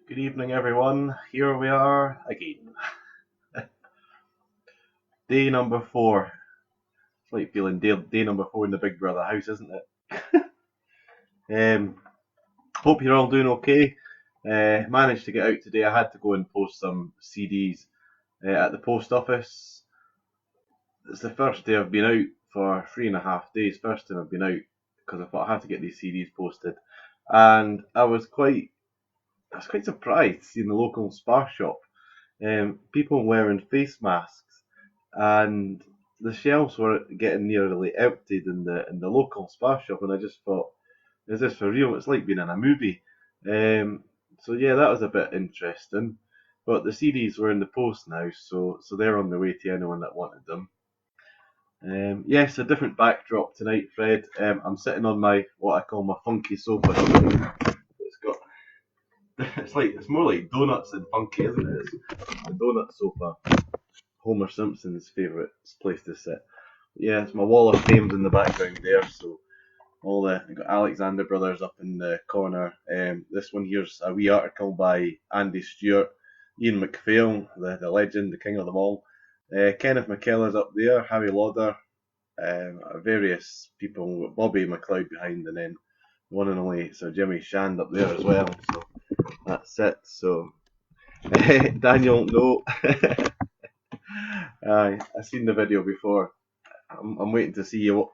Good evening, everyone. Here we are again. Day number 4. It's like feeling day number 4 in the Big Brother house, isn't it? Hope you're all doing okay. Managed to get out today. I had to go and post some CDs at the post office. It's the first day I've been out for 3.5 days. First time I've been out because I thought I had to get these CDs posted, and I was quite surprised seeing the local Spar shop. People wearing face masks, and the shelves were getting nearly emptied in the local Spar shop, and I just thought, is this for real? It's like being in a movie. So yeah, that was a bit interesting. But the CDs were in the post now, so they're on the way to anyone that wanted them. Yes, a different backdrop tonight, Fred. I'm sitting on my what I call my funky sofa. It's got it's more like donuts than funky, isn't it? It's a donut sofa. Homer Simpson's favourite place to sit. Yeah, it's my wall of fame's in the background there. So I've got Alexander Brothers up in the corner. This one here's a wee article by Andy Stewart, Ian McPhail, the legend, the king of them all. Kenneth McKellar's up there, Harry Lauder, various people, Bobby McLeod behind, and then one and only Sir Jimmy Shand up there as well. So that's it. So Daniel, no, I've seen the video before. I'm waiting to see you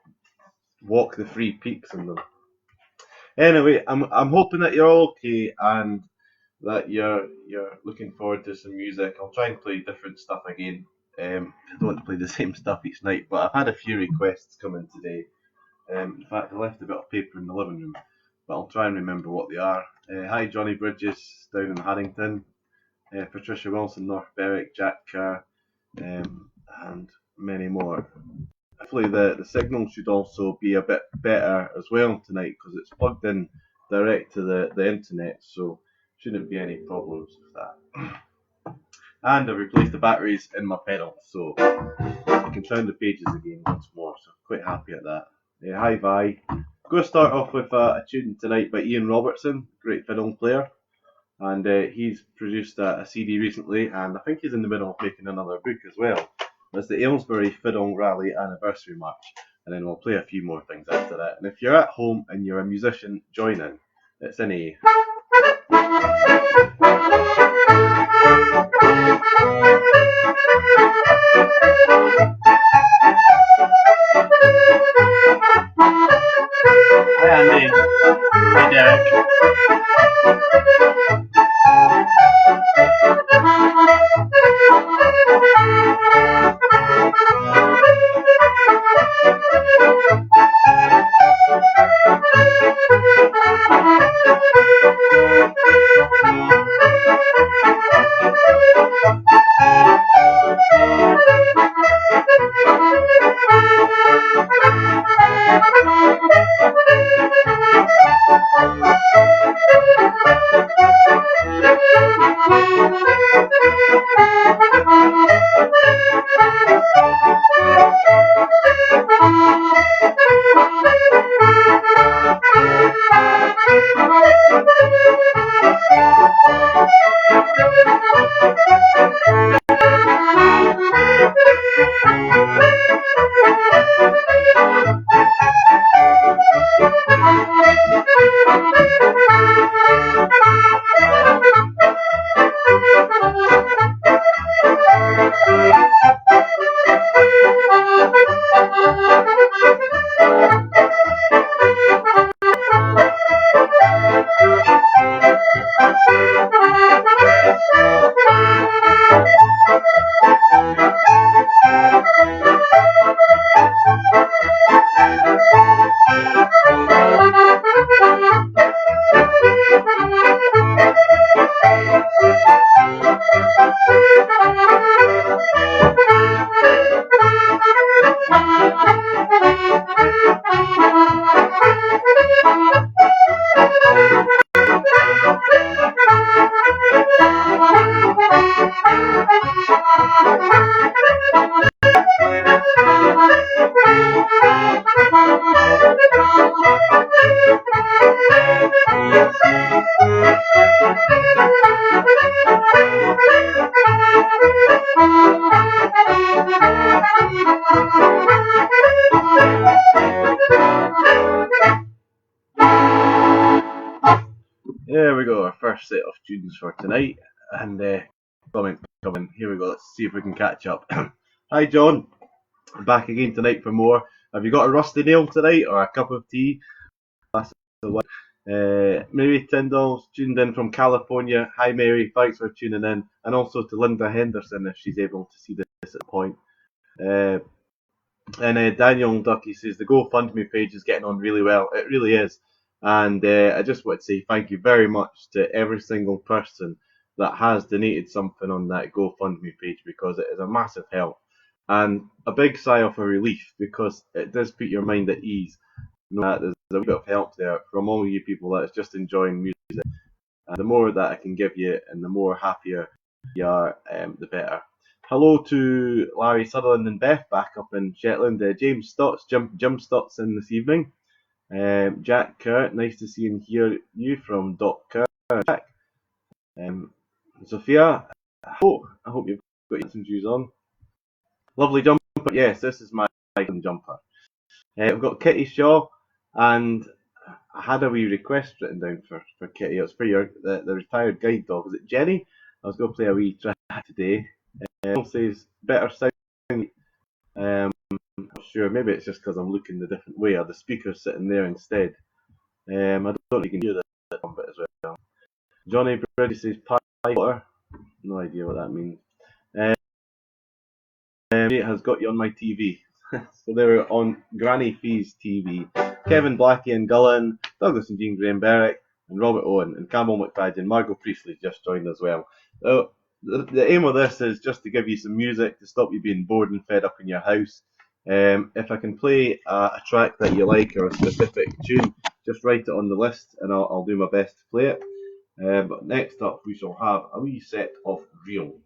walk the 3 peaks in them. Anyway, I'm hoping that you're all okay and that you're looking forward to some music. I'll try and play different stuff again. I don't want to play the same stuff each night, but I've had a few requests come in today. In fact, I left a bit of paper in the living room, but I'll try and remember what they are. Hi, Johnny Bridges down in Harrington, Patricia Wilson, North Berwick, Jack Carr, and many more. Hopefully the signal should also be a bit better as well tonight because it's plugged in direct to the internet, so shouldn't be any problems with that. And I've replaced the batteries in my pedal, so I can sound the pages again once more, so quite happy at that. Hi Vi. I'm going to start off with a tune tonight by Ian Robertson, great fiddle player, and he's produced a CD recently, and I think he's in the middle of making another book as well. It's the Aylesbury Fiddle Rally Anniversary March, and then we'll play a few more things after that. And if you're at home and you're a musician, join in. It's in A. Hi Andy. Hi Derek. Here we go, our first set of tunes for tonight, and coming. Here we go. Let's see if we can catch up. Hi, John. I'm back again tonight for more. Have you got a rusty nail tonight, or a cup of tea? That's the one. Mary Tyndall's tuned in from California. Hi, Mary. Thanks for tuning in, and also to Linda Henderson if she's able to see this at the point. And Daniel Ducky says the GoFundMe page is getting on really well. It really is. And I just want to say thank you very much to every single person that has donated something on that GoFundMe page, because it is a massive help. And a big sigh of a relief, because it does put your mind at ease. There's a bit of help there from all you people that is just enjoying music. And the more that I can give you and the more happier you are, the better. Hello to Larry Sutherland and Beth back up in Shetland. James Stotts, Jim Stotts in this evening. Jack Kerr, nice to see and hear you from Doc Kerr. Jack. Sophia, I hope you've got some shoes on. Lovely jumper. Yes, this is my jumper. We've got Kitty Shaw, and I had a wee request written down for Kitty. It's for the retired guide dog. Is it Jenny? I was going to play a wee track today. It says better sound. I'm not sure. Maybe it's just because I'm looking the different way, or the speaker's sitting there instead. I don't think you can hear that one bit as well. Johnny Brady says pie water. No idea what that means. It has got you on my TV. So they were on Granny Fee's TV. Kevin Blackie and Gullen, Douglas and Jean Graham Berwick, and Robert Owen, and Campbell McFadden, and Margot Priestley just joined as well. So the aim of this is just to give you some music to stop you being bored and fed up in your house. If I can play a track that you like, or a specific tune, just write it on the list and I'll do my best to play it. But next up we shall have a wee set of reels.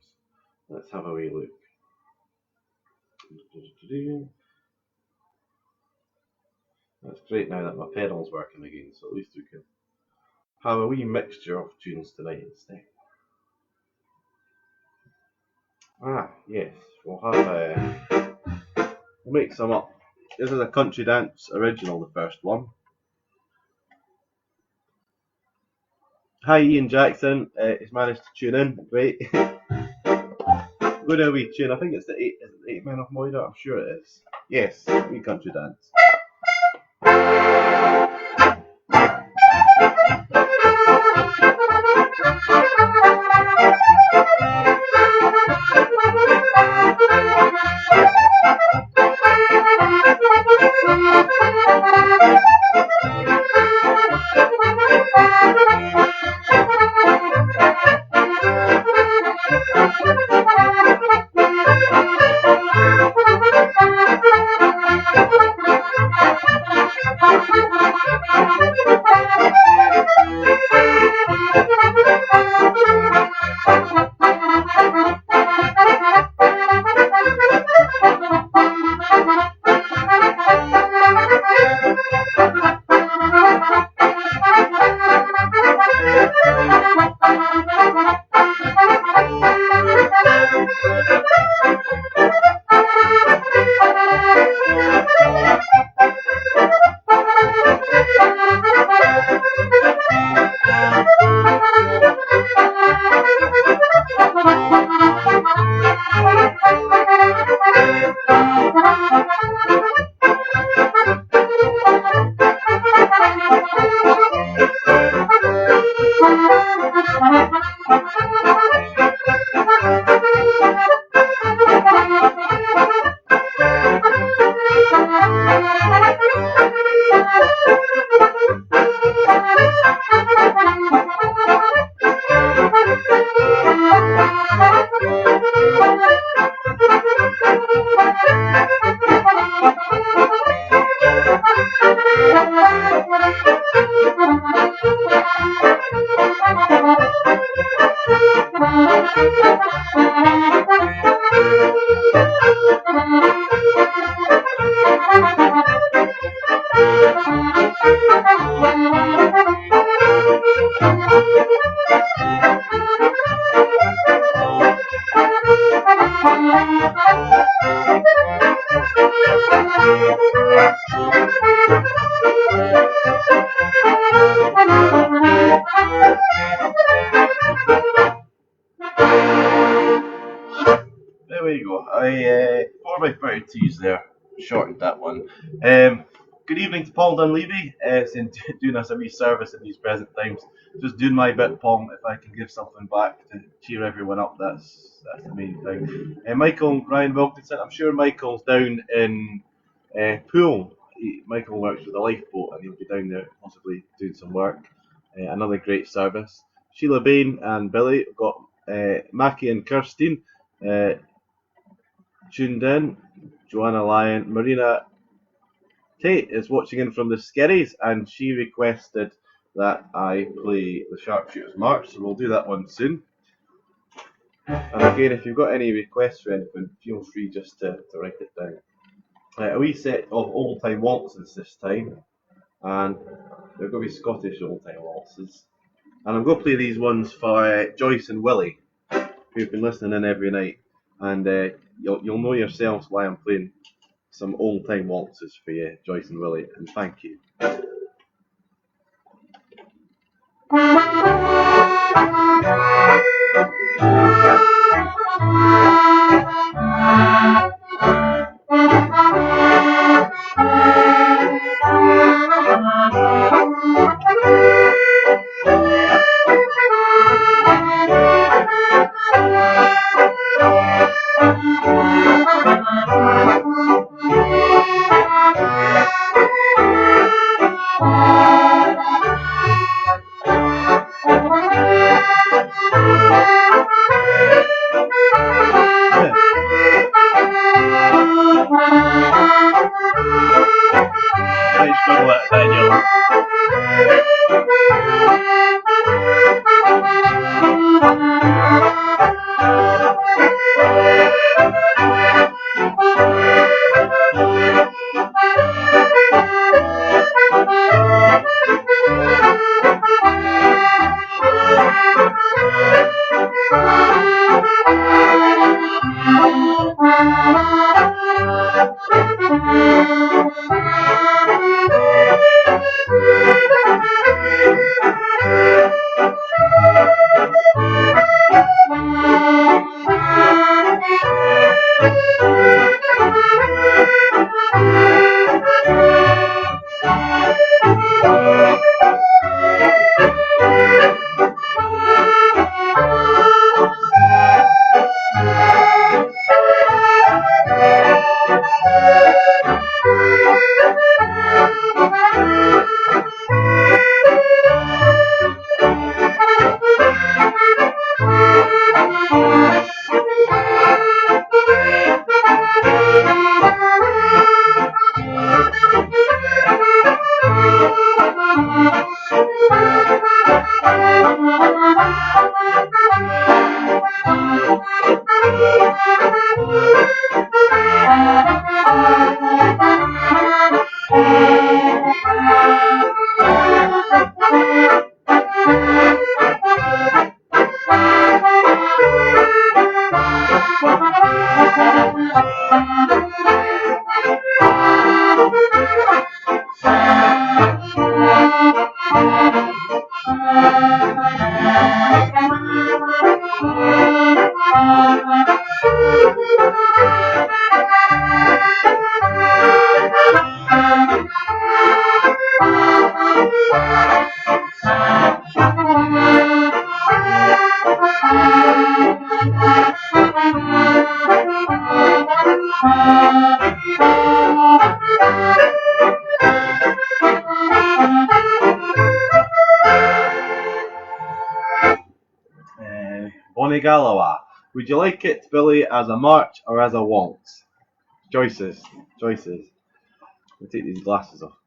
Let's have a wee look. That's great now that my pedal's working again, so at least we can have a wee mixture of tunes tonight instead. Yes, we'll make some up. This is a country dance original, the first one. Hi, Ian Jackson. He's managed to tune in. Great. Go to a wee tune. I think it's the 8 Men of Moida. I'm sure it is. Yes, wee country dance. a 4x32s there, shortened that one. Good evening to Paul Dunleavy, saying doing us a wee service in these present times. Just doing my bit, Paul. If I can give something back to cheer everyone up, that's the main thing. Michael and Ryan Wilkinson. I'm sure Michael's down in Poole. Michael works with a lifeboat, and he'll be down there possibly doing some work. Another great service. Sheila Bain and Billy. We've got Mackie and Kirstine tuned in. Joanna Lyon. Marina Tate is watching in from the Skerries, and she requested that I play the Sharpshooters March, so we'll do that one soon. And again, if you've got any requests for anything, feel free just to write it down. A wee set of old-time waltzes this time, and they're going to be Scottish old-time waltzes. And I'm going to play these ones for Joyce and Willie, who've been listening in every night, and you'll know yourselves why I'm playing some old-time waltzes for you, Joyce and Willie, and thank you. Bonnie Galloway. Would you like it, Billy, as a march or as a waltz? Choices. We'll take these glasses off.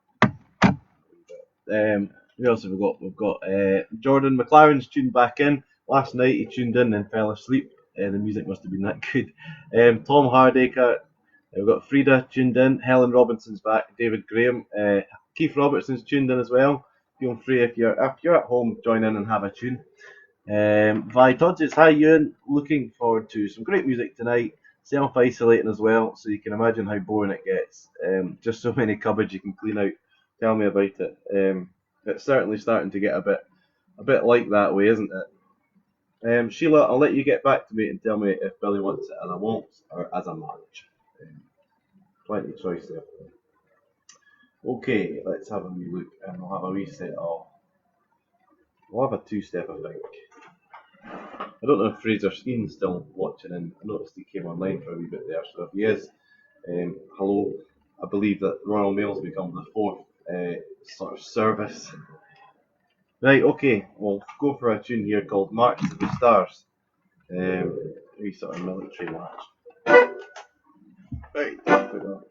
Who else have we got? We've got Jordan McLaren's tuned back in. Last night he tuned in and fell asleep. The music must have been that good. Tom Hardacre. We've got Frida tuned in. Helen Robinson's back. David Graham. Keith Robertson's tuned in as well. Feel free if you're at home, join in and have a tune. Vi Todges, hi Ewan. Looking forward to some great music tonight. Self-isolating as well, so you can imagine how boring it gets. Just so many cupboards you can clean out. Tell me about it. It's certainly starting to get a bit like that way, isn't it? Sheila, I'll let you get back to me and tell me if Billy wants it as a waltz or as a march. Plenty of choice there. Okay, let's have a wee look and we'll have a wee set of. We'll have a two-step, I think. I don't know if Fraser Skeen's still watching in. I noticed he came online for a wee bit there, so if he is, hello. I believe that Royal Mail's become the fourth sort of service. Right, okay, we'll go for a tune here called March to the Stars. Wee sort of military march. Right, put that.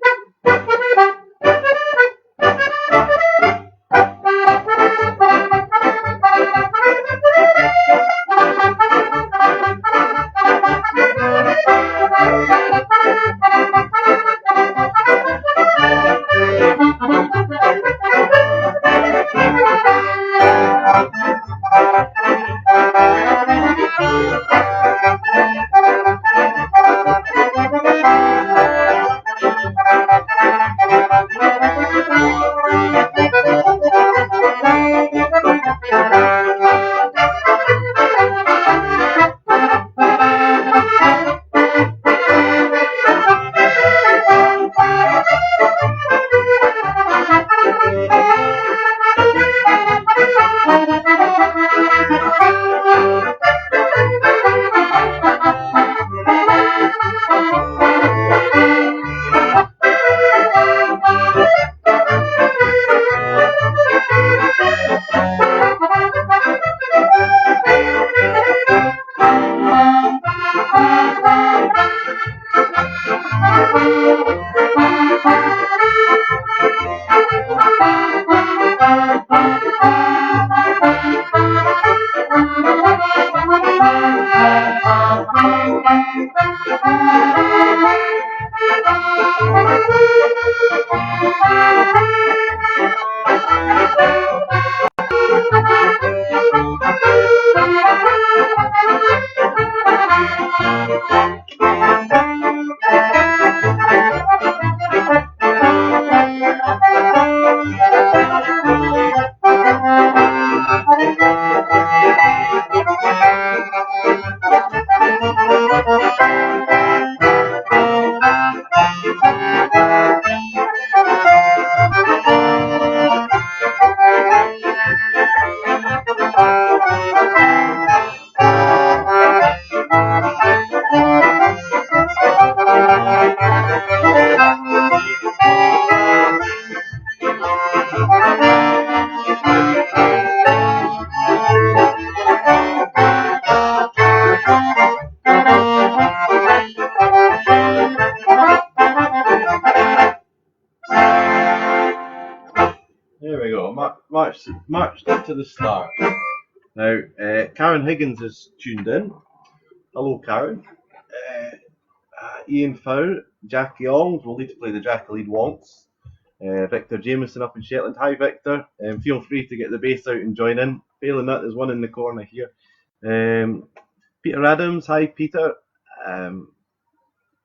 There we go, marched to the start. Now, Karen Higgins is tuned in. Hello, Karen. Ian Fowler, Jackie Ongs will need to play the Jackie waltz. Victor Jameson up in Shetland. Hi, Victor. Feel free to get the bass out and join in. Failing that, there's one in the corner here. Peter Adams. Hi, Peter.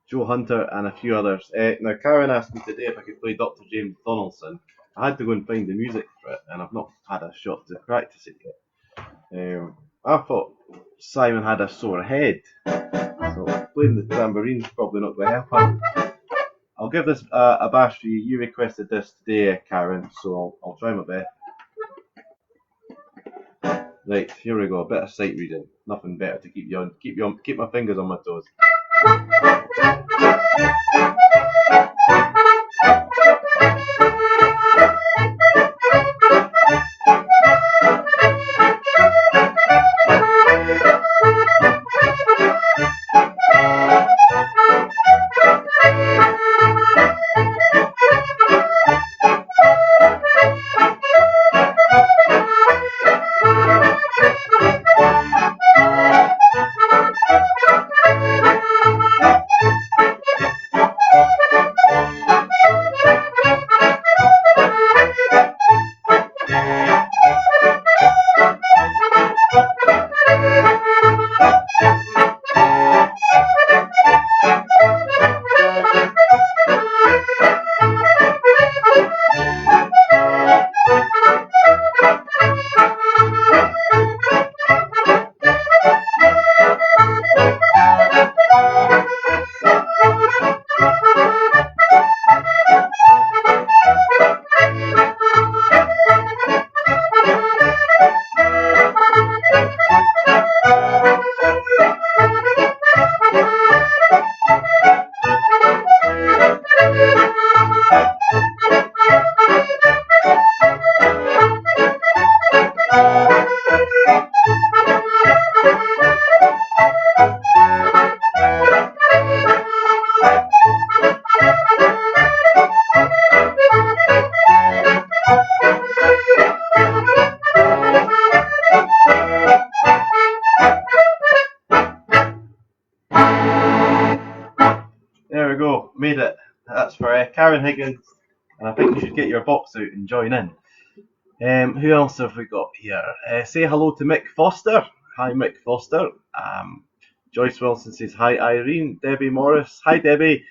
Joe Hunter and a few others. Now, Karen asked me today if I could play Dr. James Donaldson. I had to go and find the music for it, and I've not had a shot to practice it yet. I thought Simon had a sore head, so playing the tambourine's probably not going to help him. I'll give this a bash for you. You requested this today, Karen, so I'll try my best. Right, here we go. A bit of sight reading. Nothing better to keep my fingers on my toes. Karen Higgins, and I think you should get your box out and join in. Who else have we got here? Say hello to Mick Foster. Hi, Mick Foster. Joyce Wilson says hi, Irene. Debbie Morris. Hi, Debbie.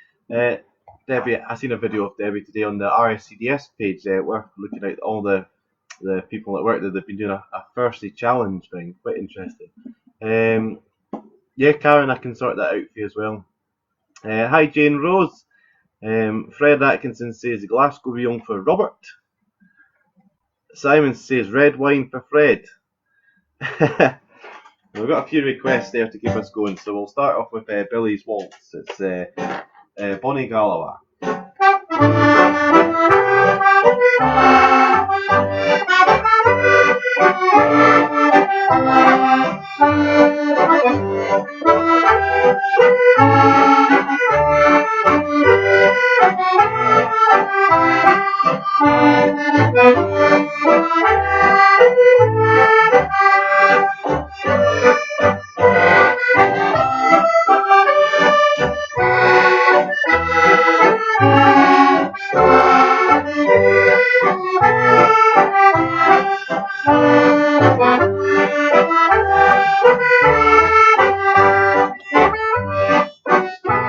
Debbie, I seen a video of Debbie today on the RSCDS page. We're looking at all the people that work there. They've been doing a Thursday challenge thing. Quite interesting. Yeah, Karen, I can sort that out for you as well. Hi, Jane Rose. Fred Atkinson says Glasgow Young for Robert. Simon says red wine for Fred. We've got a few requests there to keep us going, so we'll start off with Billy's Waltz. It's Bonnie Galloway.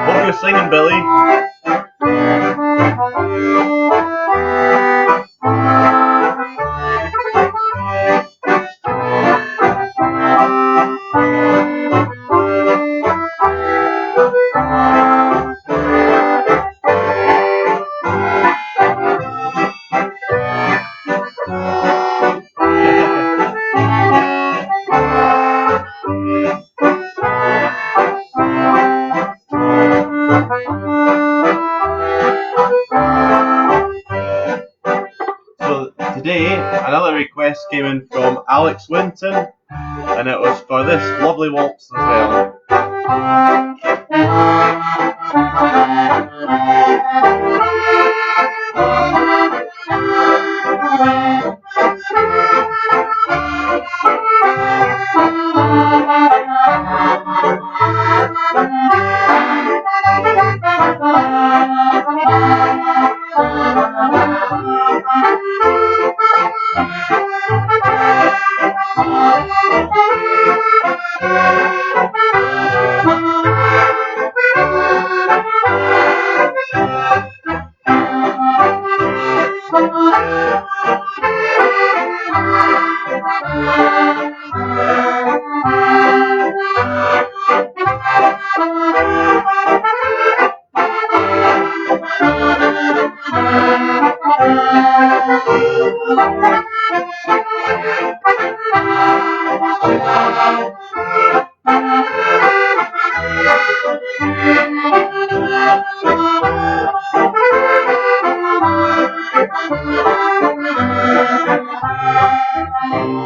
What you're singing, Billy? Today, another request came in from Alex Winton, and it was for this lovely waltz as well.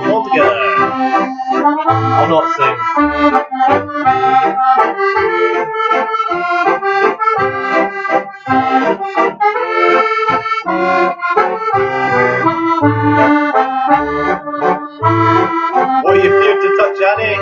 All together. I'll not sing. What are you feared to touch, Annie?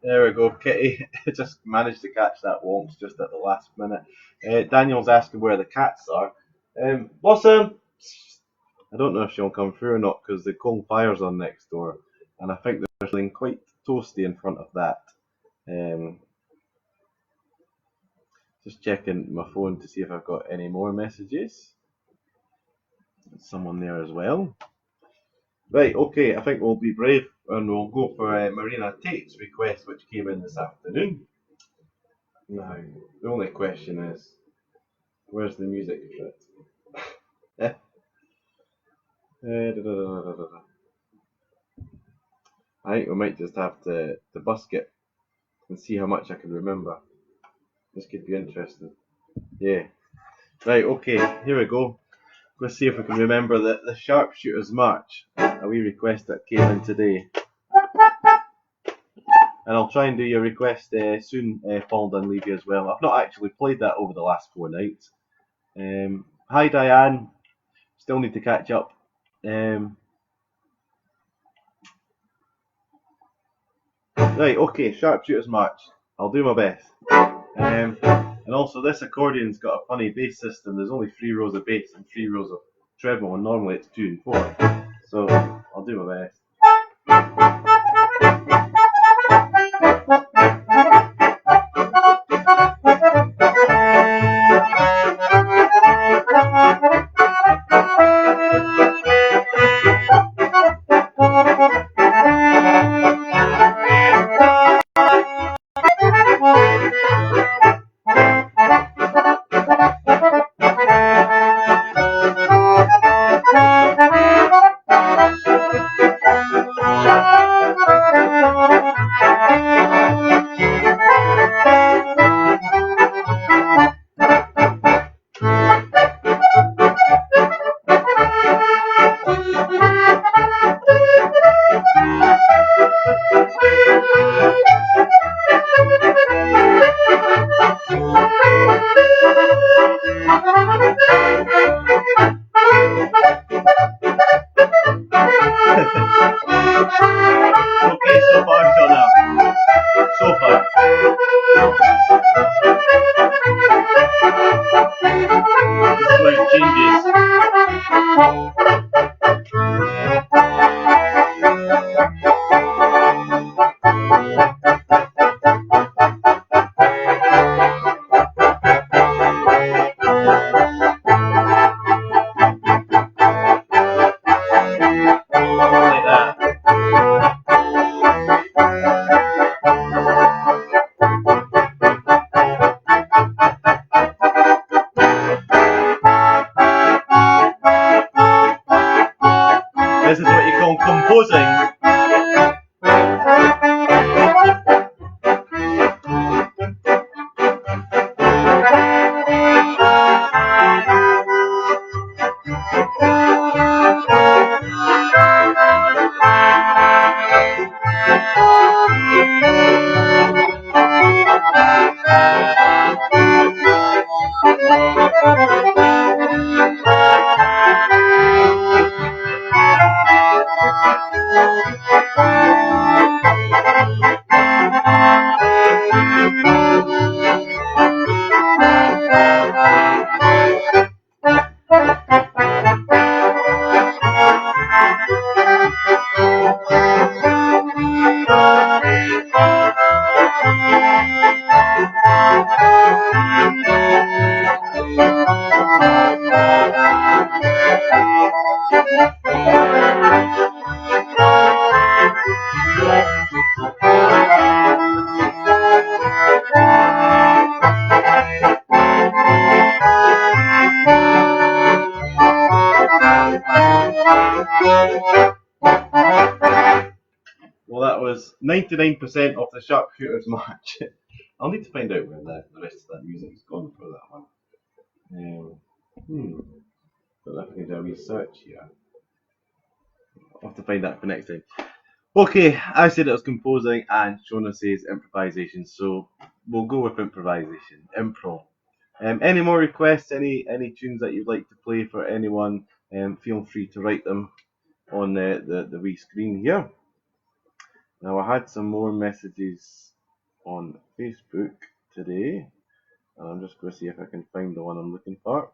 There we go, Kitty. Just managed to catch that waltz just at the last minute. Daniel's asking where the cats are. Blossom! I don't know if she'll come through or not because the coal fire's on next door, and I think there's something quite toasty in front of that. So Just checking my phone to see if I've got any more messages. There's someone there as well. Right, okay, I think we'll be brave and we'll go for Marina Tate's request, which came in this afternoon. Now, the only question is, where's the music for it? I think we might just have to busk it and see how much I can remember. This could be interesting. Yeah. Right, okay, here we go. Let's see if we can remember the Sharpshooters March, a wee request that came in today. And I'll try and do your request soon, Paul Dunleavy, as well. I've not actually played that over the last 4 nights. Hi, Diane. Still need to catch up. Right, okay, Sharpshooters March. I'll do my best. And also, this accordion's got a funny bass system. There's only 3 rows of bass and 3 rows of treble, and normally it's 2 and 4. So, I'll do my best. Okay, so far, Jonah. So far. This is where it changes. Like that. This is what you call composing. Well, that was 99% of the Sharpshooters March. I'll need to find out where the rest of that music's gone for that one. But I can do a wee search here. I'll have to find that for next time. Okay, I said it was composing, and Shona says improvisation, so we'll go with improvisation, improv. Any more requests? Any tunes that you'd like to play for anyone? Feel free to write them on the wee screen here. Now, I had some more messages on Facebook today, and I'm just going to see if I can find the one I'm looking for.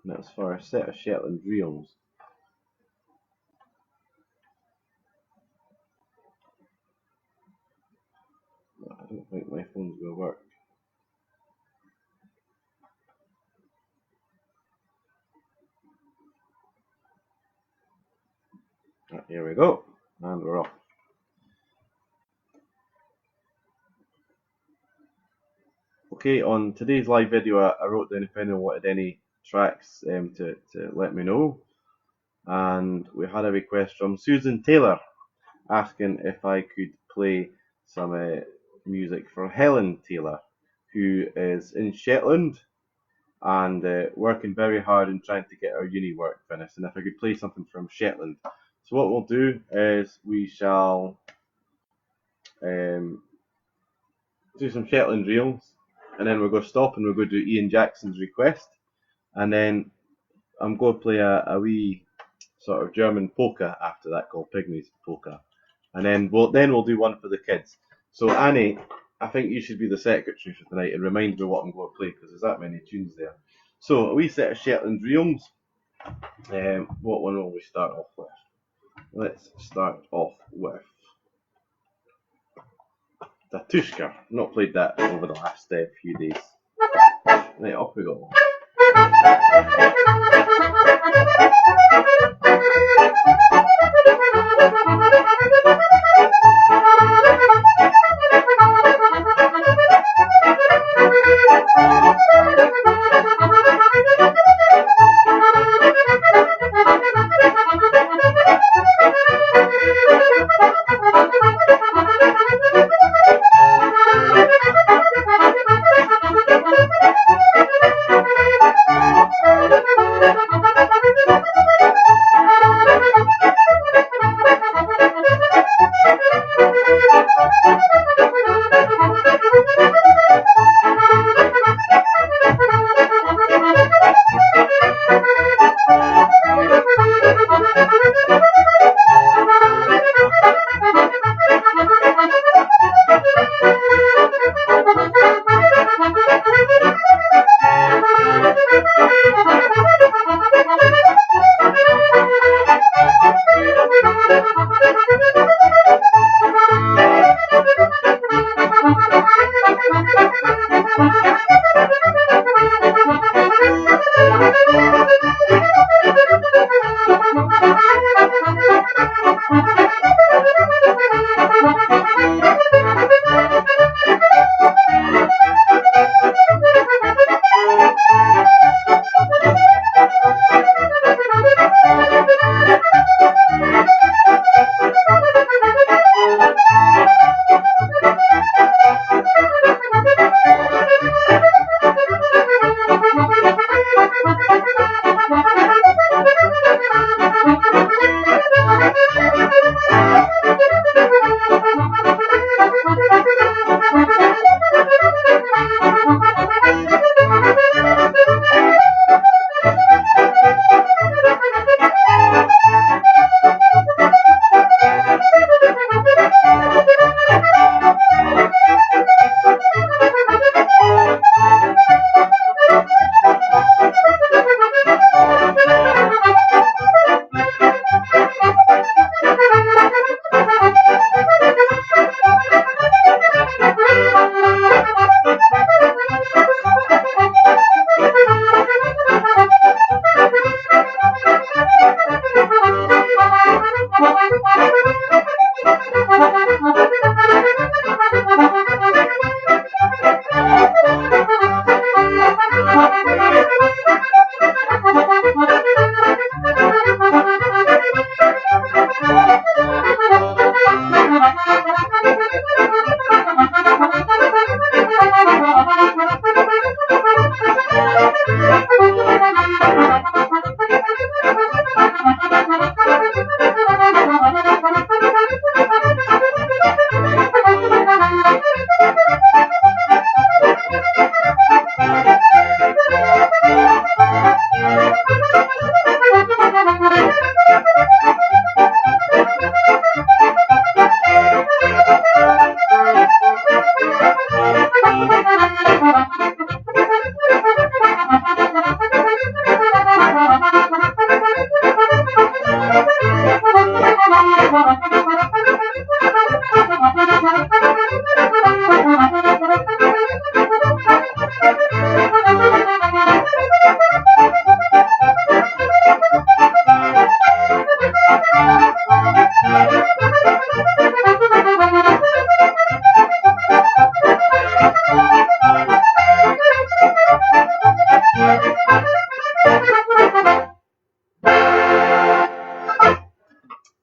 And that's for a set of Shetland reels. Here we go, and we're off. Okay, on today's live video, I wrote down if anyone wanted any tracks to let me know. And we had a request from Susan Taylor asking if I could play some music for Helen Taylor, who is in Shetland and working very hard in trying to get our uni work finished, and if I could play something from Shetland. So what we'll do is we shall do some Shetland reels, and then we'll go stop and we'll go do Ian Jackson's request, and then I'm going to play a wee sort of German polka after that called Pygmies Polka, and then we'll do one for the kids. So Annie, I think you should be the secretary for tonight and remind me what I'm going to play, because there's that many tunes there. So a wee set of Shetland reels. What one will we start off with? Let's start off with Tatushka. Not played that over the last few days. Right, off we go.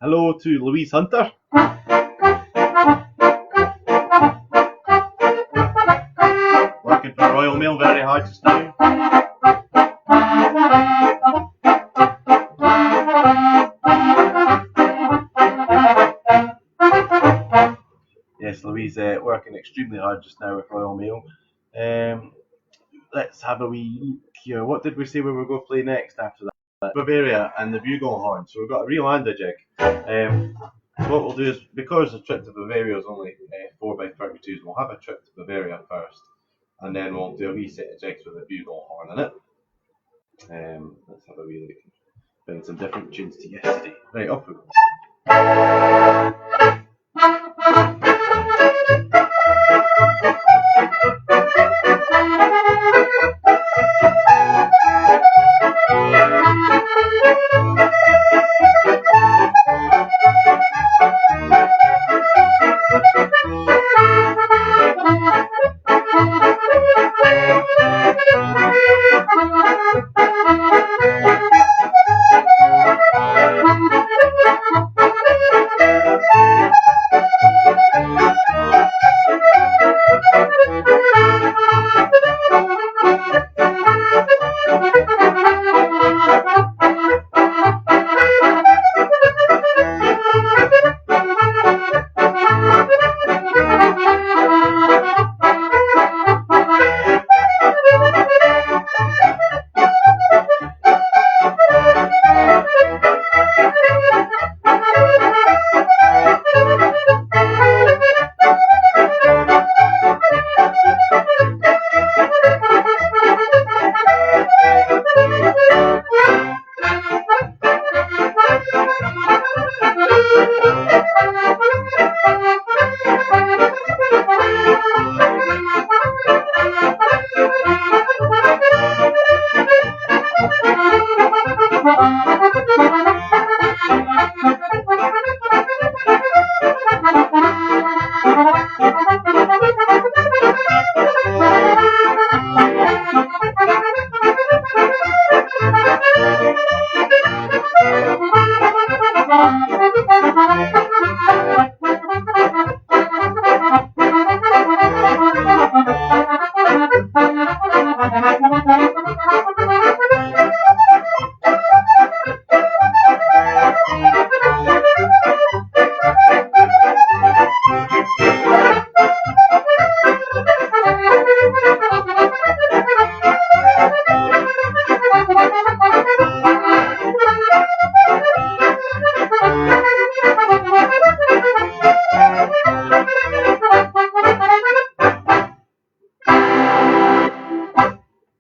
hello to Louise Hunter. Working for Royal Mail very hard just now. Yes, Louise working extremely hard just now with Royal Mail. Let's have a wee look here. What did we say we were going to play next after that? Bavaria and the Buglehorn. So we've got a real and a jig. So what we'll do is, because the trip to Bavaria is only 4x32s, we'll have a trip to Bavaria first, and then we'll do a wee set of jigs with a Buglehorn in it. Let's have a wee look. Find some different tunes to yesterday. Right, off we go.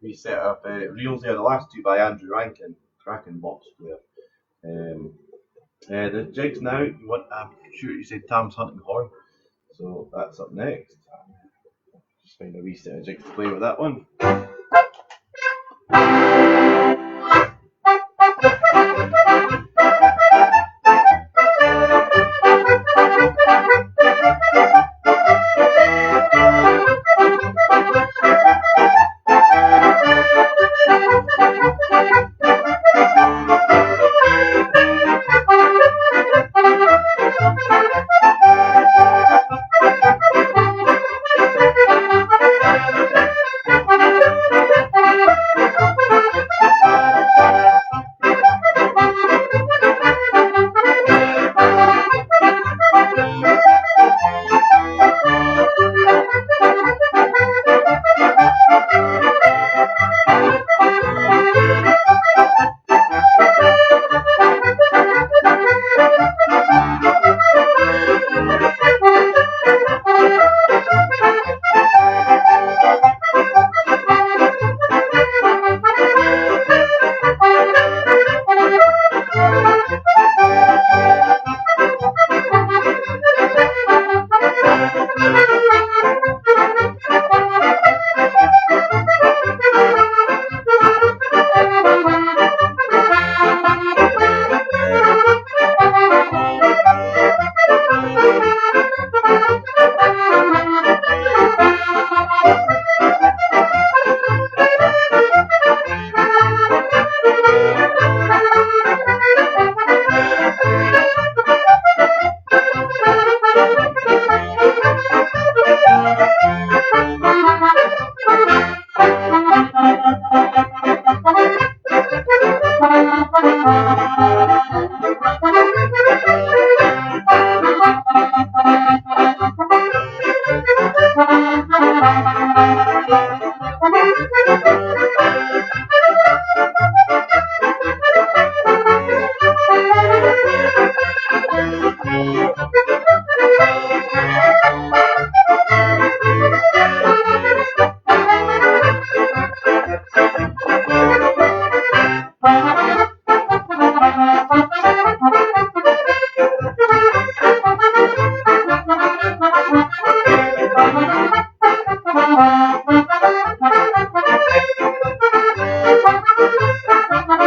We set up reels there, the last two by Andrew Rankin, cracking box player. The jigs now, you want, I'm sure you said Tam's Hunting Horn, so that's up next. Just find a wee set of jigs to play with that one.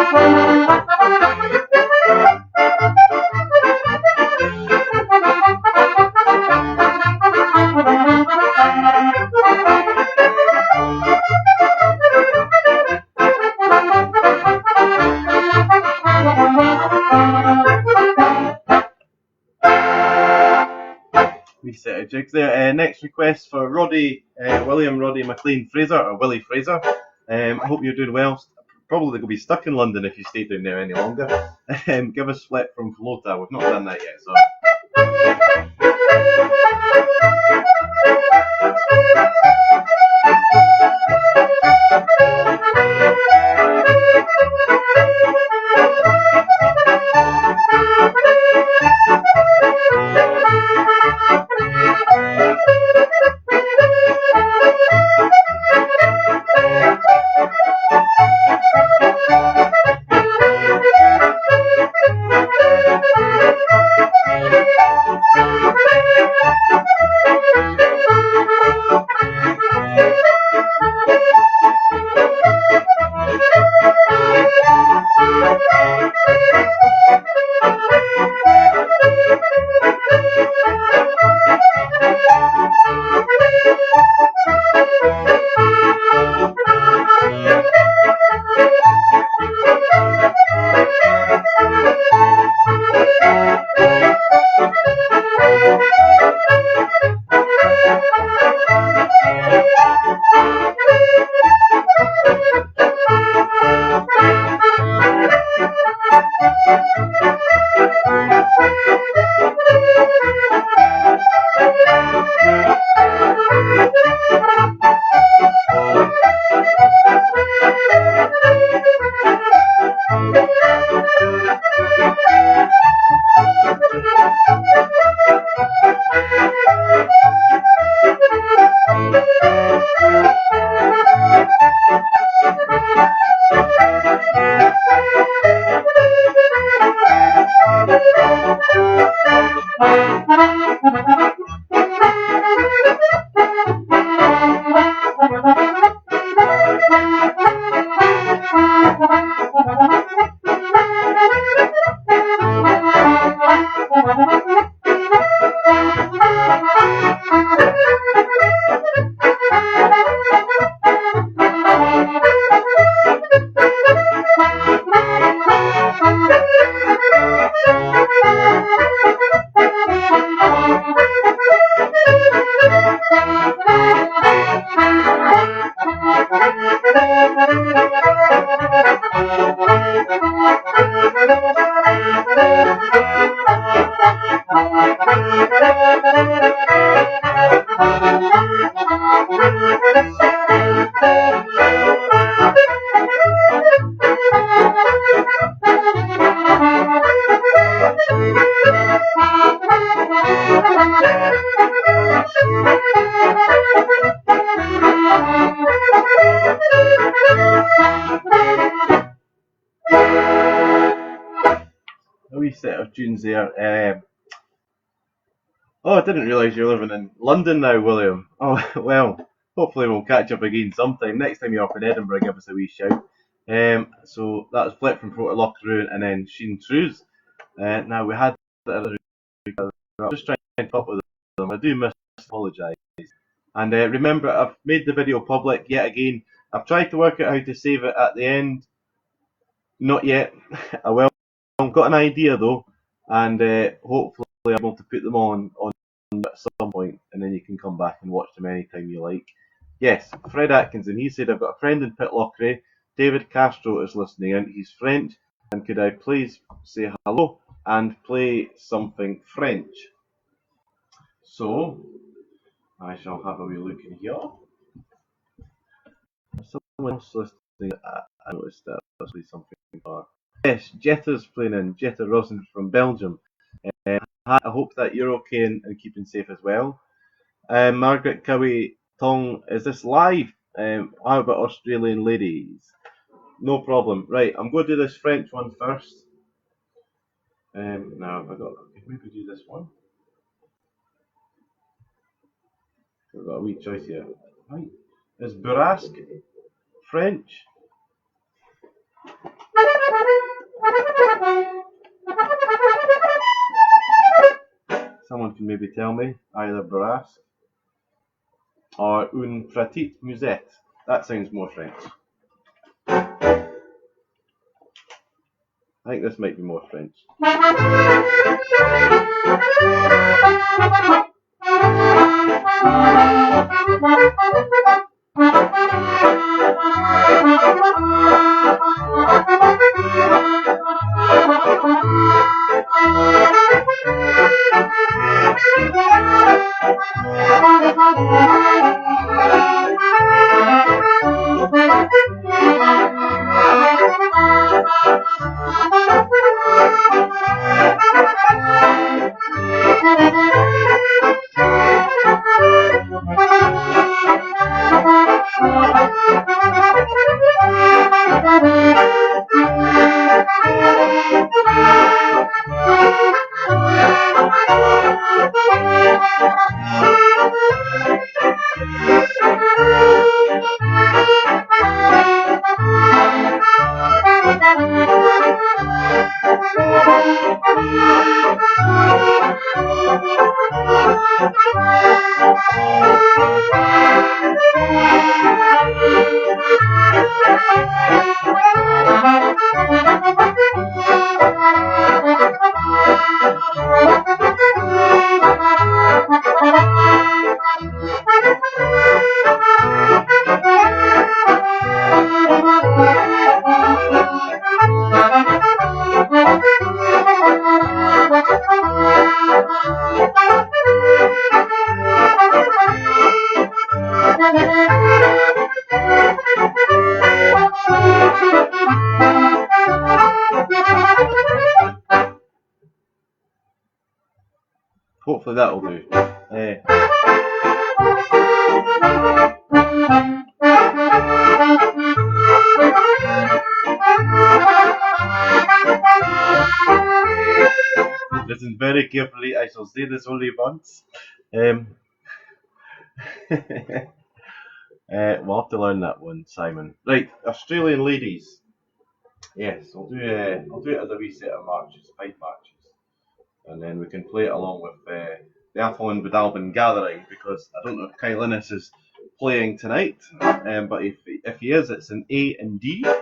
Wee set of jigs there. Next request for William Roddy McLean Fraser, or Willie Fraser. I hope you're doing well. Probably going to be stuck in London if you stay down there any longer. Give us Split from Flota. We've not done that yet, so. A wee set of tunes there. Oh, I didn't realise you're living in London now, William. Oh, well, hopefully we'll catch up again sometime. Next time you're up in Edinburgh, give us a wee shout. So that was Flip from Fort Lockroon and then Sheen Trews. Now we had the other. I'm just trying to keep up with them. I do apologise. And remember, I've made the video public yet again. I've tried to work out how to save it at the end. Not yet. I will. I've got an idea though, and hopefully I'm able to put them on at some point, and then you can come back and watch them anytime you like. Yes, Fred Atkinson. He said, "I've got a friend in Pitlochry. David Castro is listening in. He's French, and could I please say hello and play something French?" So I shall have a wee look in here. Someone else listening. I noticed that must be something far. Yes, Jetta's playing in. Jetta Rosen from Belgium. I hope that you're okay and keeping safe as well. Margaret Cowie Tong, is this live? How about Australian ladies? No problem. Right, I'm going to do this French one first. Now, have I got? Maybe do this one. I've got a wee choice here. Right, is Burrasque French? can maybe tell me, either brass or une petite musette. That sounds more French. I think this might be more French. Hopefully that'll do. Listen very carefully, I shall say this only once. We'll have to learn that one, Simon. Right, Australian ladies. Yes, I'll do it as a wee set of marches, pipe marches. And then we can play it along with the Athlone Bidalbin Gathering, because I don't know if Kyle Innes is playing tonight, but if he is, it's in A and D. I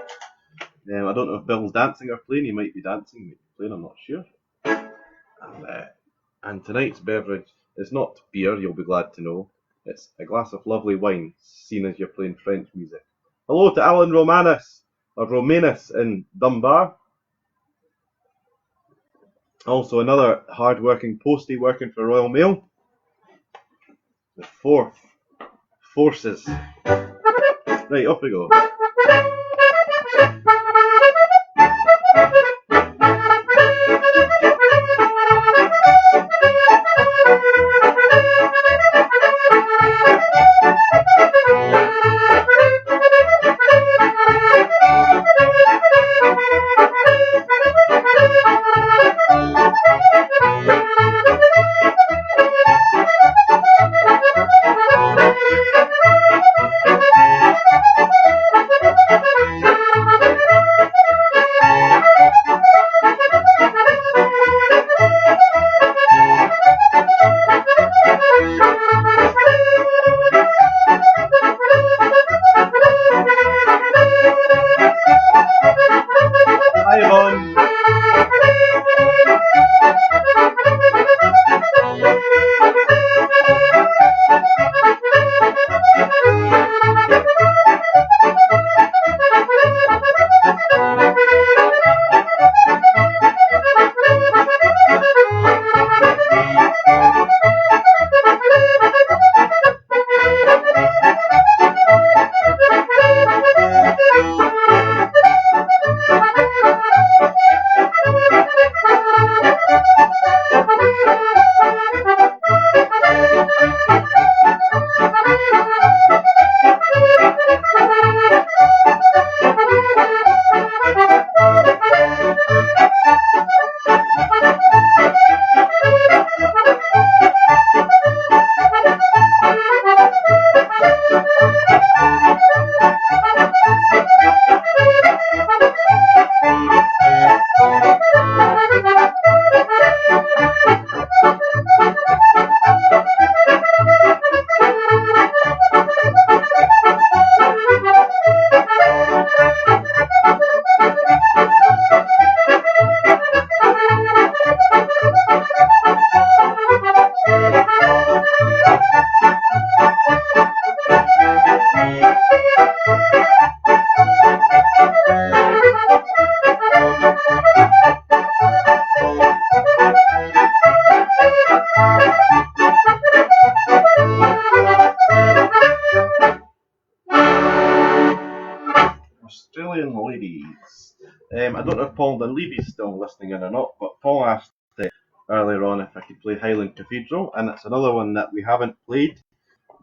don't know if Bill's dancing or playing. He might be dancing, he might be playing, I'm not sure. And tonight's beverage is not beer, you'll be glad to know. It's a glass of lovely wine, seen as you're playing French music. Hello to Alan Romanus in Dunbar. Also another hard-working postie working for Royal Mail. The fourth Forces. Right, off we go. Australian ladies. I don't know if Paul Dunleavy's still listening in or not, but Paul asked earlier on if I could play Highland Cathedral, and it's another one that we haven't played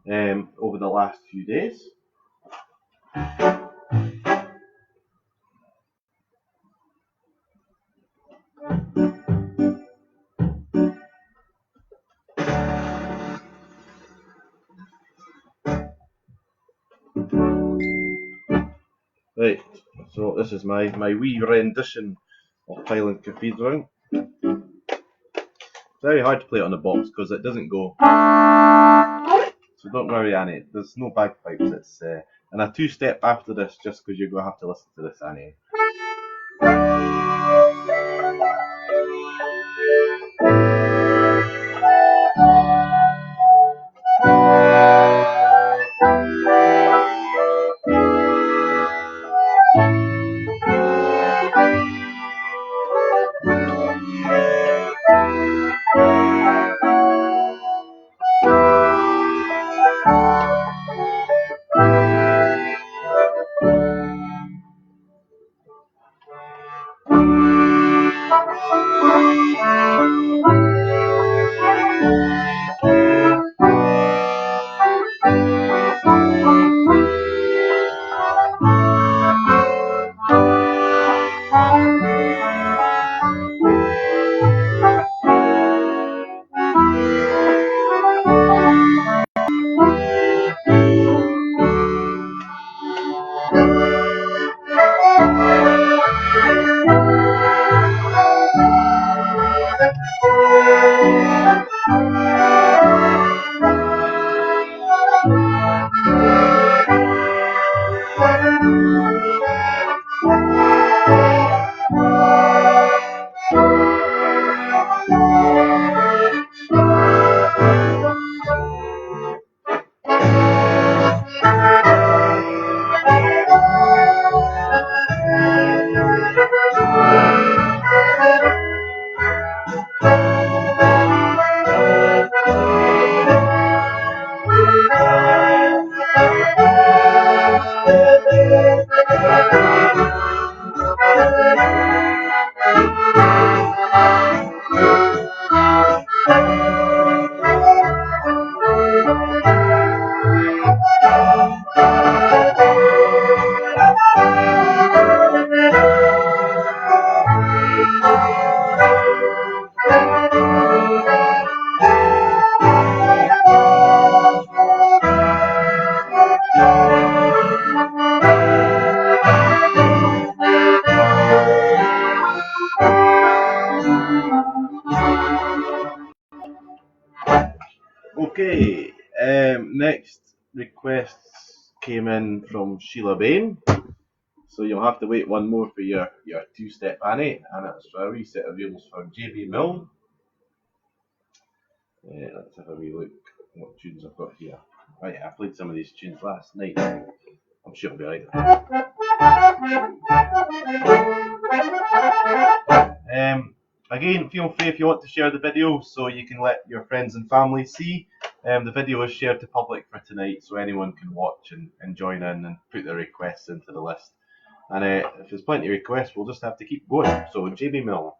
over the last few days. Right, so this is my wee rendition of Highland Cathedral. Very hard to play it on the box because it doesn't go. So don't worry, Annie. There's no bagpipes. It's and a two-step after this, just because you're going to have to listen to this, Annie. Okay, next requests came in from Sheila Bain. So you'll have to wait one more for your two-step Annie, and it's for a wee set of reels from JB Milne. Let's have a wee look what tunes I've got here. Oh yeah, I played some of these tunes last night. I'm sure it'll be right. Again, feel free if you want to share the video so you can let your friends and family see. The video is shared to public for tonight, so anyone can watch and join in and put their requests into the list. And if there's plenty of requests, we'll just have to keep going. So, JB Milne.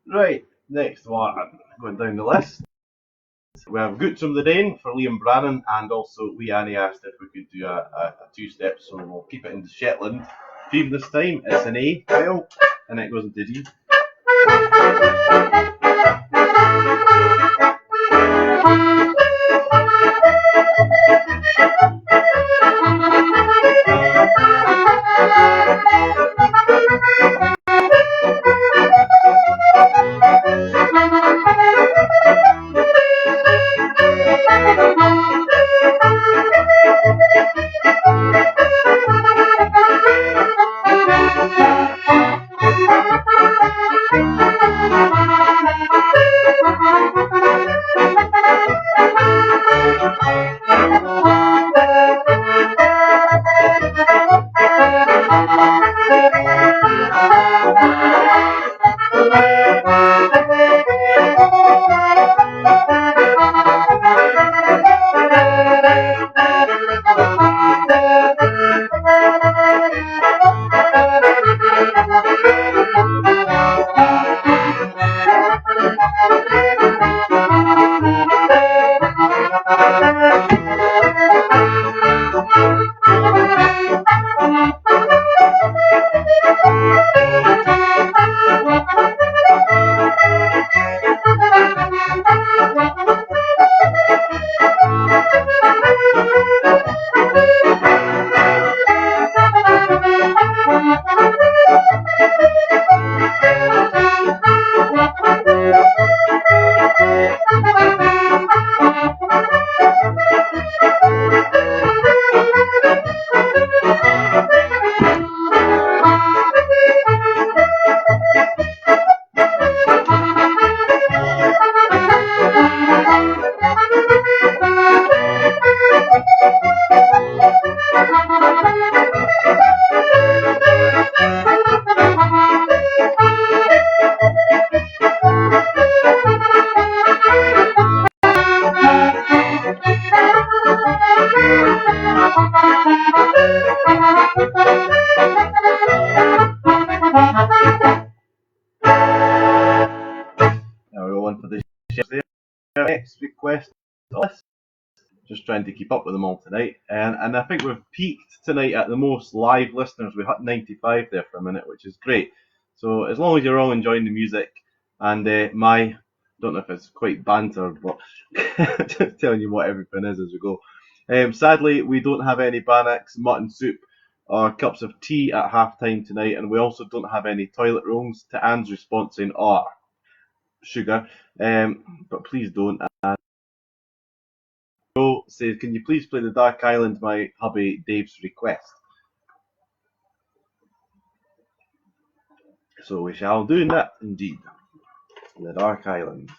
Right, next one, going down the list. We have Gutsum the Dane for Liam Brannan, and also Wee Annie asked if we could do a two-step, so we'll keep it in the Shetland theme this time. It's an A file, and it goes into D. Now we'll go on for the shares there. Next request list. Just trying to keep up with them all tonight. And I think we've peaked tonight at the most live listeners. We hit 95 there for a minute, which is great. So as long as you're all enjoying the music, and my, don't know if it's quite banter, but just telling you what everything is as we go. Sadly, we don't have any Bannocks, mutton soup, or cups of tea at halftime tonight, and we also don't have any toilet rolls to Anne's response saying, "Oh, sugar," but please don't. Joe says, "Can you please play the Dark Island, my hubby Dave's request?" So we shall do that indeed. The Dark Island.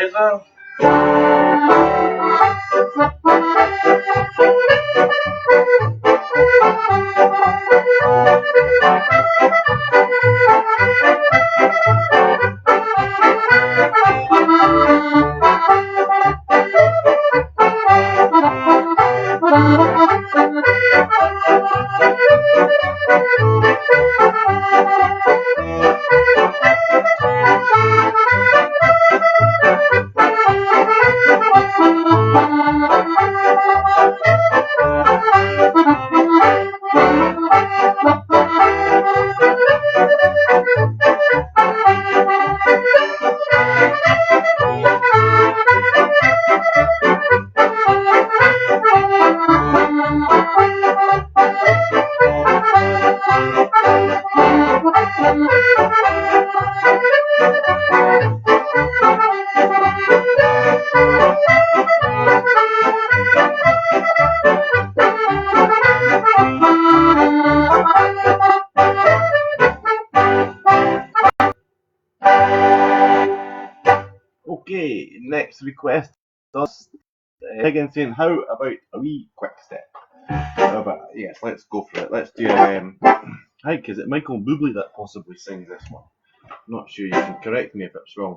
together. Okay, next request us again saying, how about a wee quick step? Yes, let's go for it. Let's do I think is it Michael Bublé that possibly sings this one? I'm not sure, you can correct me if it's wrong.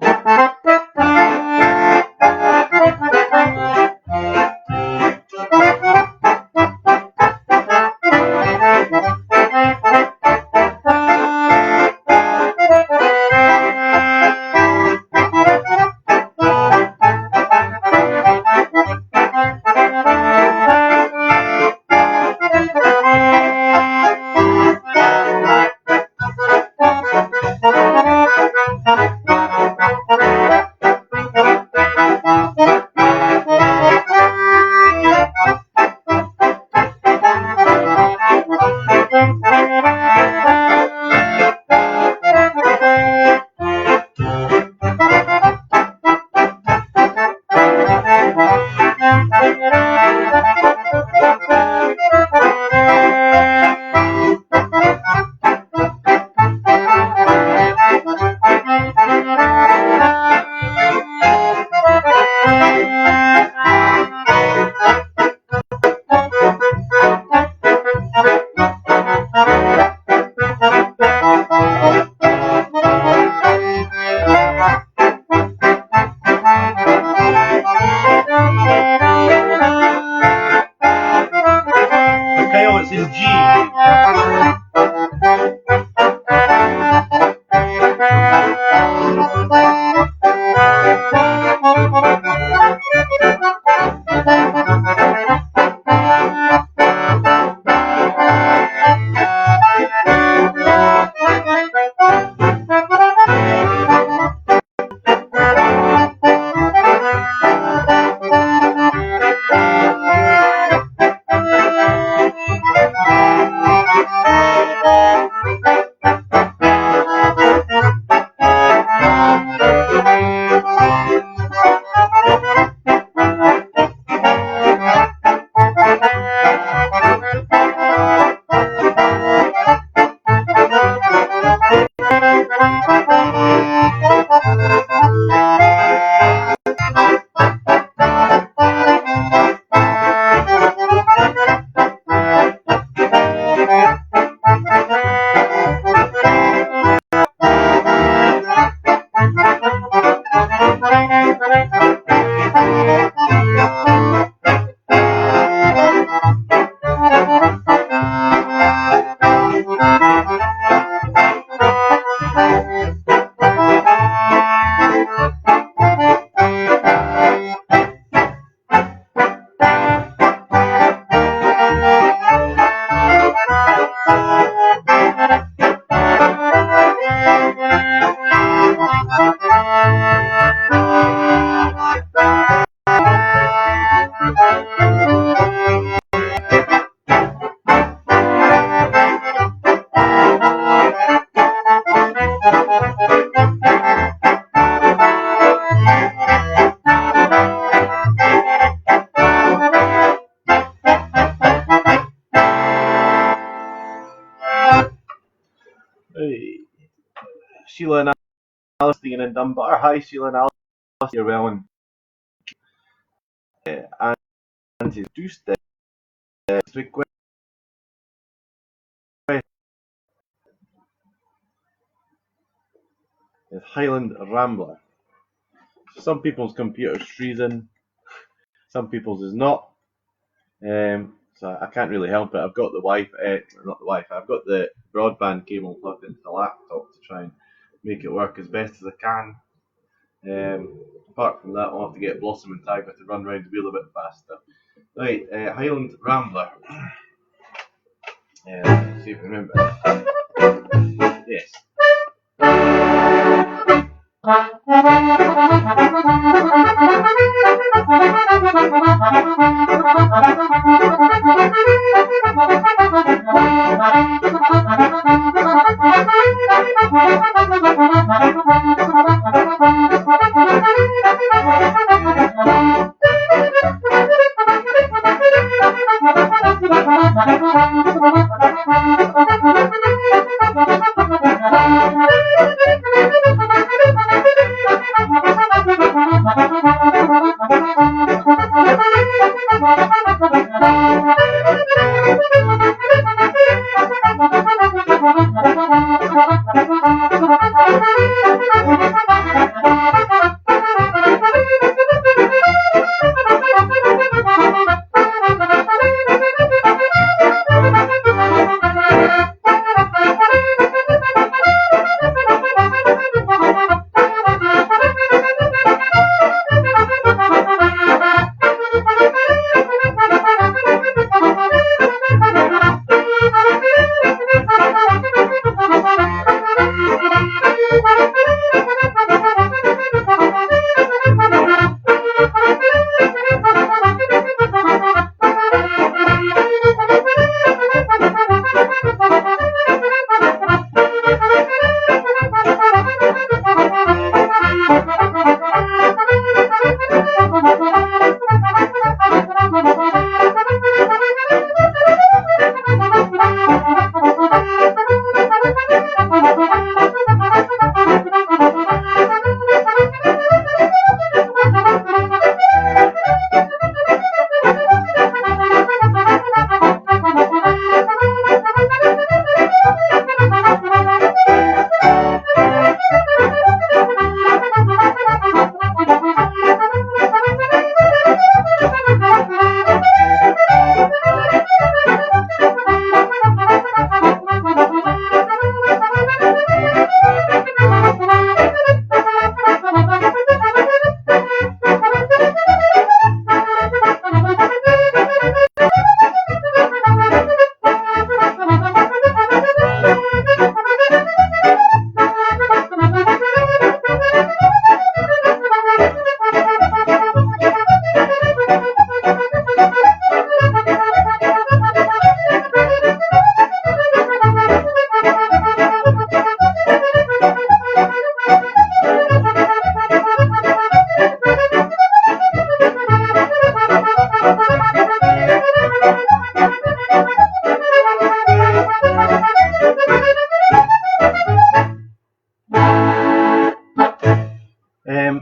Kyle, it's in G. Hey, Sheila and Alice being in Dunbar. Hi, Sheila and Alice. year well and introduced this request is Highland Rambler. Some people's computers freezing, some people's is not. So I can't really help it. I've got the I've got the broadband cable plugged into the laptop to try and make it work as best as I can. Apart from that, I'll have to get Blossom and Tiger to run round the wheel a bit faster. Right, Highland Rambler. Let's see if I remember. Yes.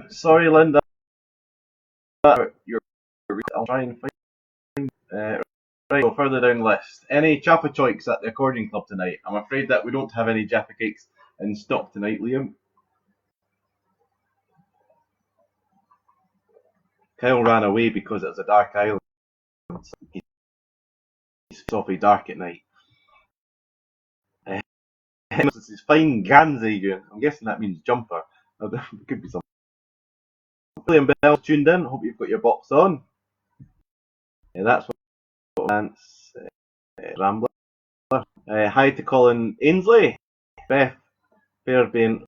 Sorry, Linda. I'll try and find. Right, go further down the list. Any Jaffa Choiks at the Accordion Club tonight? I'm afraid that we don't have any Jaffa Cakes in stock tonight, Liam. Kyle ran away because it was a dark island. He's awfully dark at night. This is fine Ganzi. I'm guessing that means jumper. It could be something. William Bell tuned in. Hope you've got your box on. Yeah, that's what Lance Rambler. Hi to Colin Ainsley. Beth Fairbairn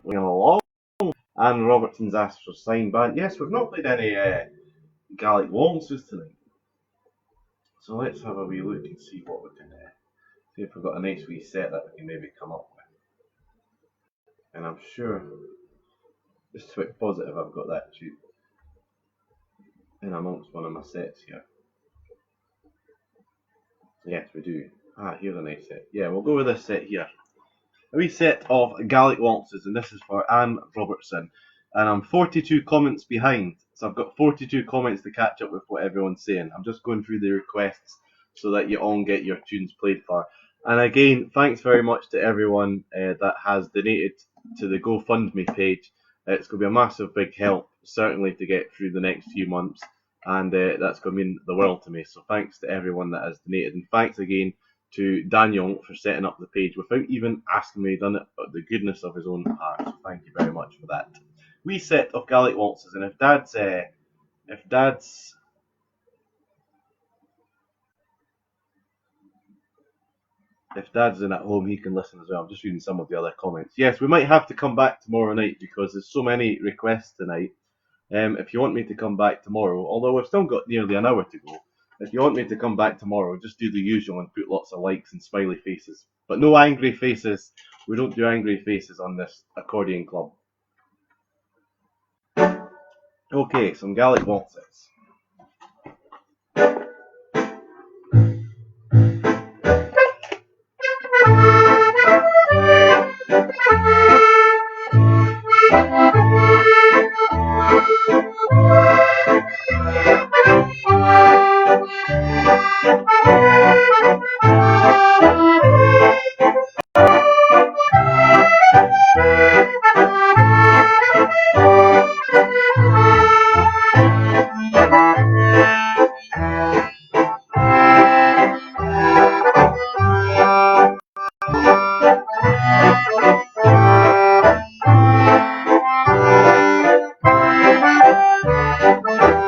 along. Anne Robertson's asked for sign band. Yes, we've not played any Gaelic waltzes tonight. So let's have a wee look and see what we can see if we've got a nice wee set that we can maybe come up with. And I'm sure, just to be positive, I've got that too in amongst one of my sets here. Yes, we do. Here's a nice set. Yeah, we'll go with this set here. A wee set of Gaelic waltzes, and this is for Anne Robertson. and I'm 42 comments behind. So I've got 42 comments to catch up with what everyone's saying. I'm just going through the requests so that you all get your tunes played for. And again, thanks very much to everyone that has donated to the GoFundMe page. It's going to be a massive big help, certainly to get through the next few months, and that's going to mean the world to me. So thanks to everyone that has donated, and thanks again to Daniel for setting up the page without even asking me. He done it out of the goodness of his own heart. So thank you very much for that. Wee set of Gaelic waltzes, and if Dad's in at home, he can listen as well. I'm just reading some of the other comments. Yes, we might have to come back tomorrow night because there's so many requests tonight. If you want me to come back tomorrow, although we've still got nearly an hour to go, if you want me to come back tomorrow, just do the usual and put lots of likes and smiley faces. But no angry faces. We don't do angry faces on this accordion club. Okay, some Gaelic waltzes.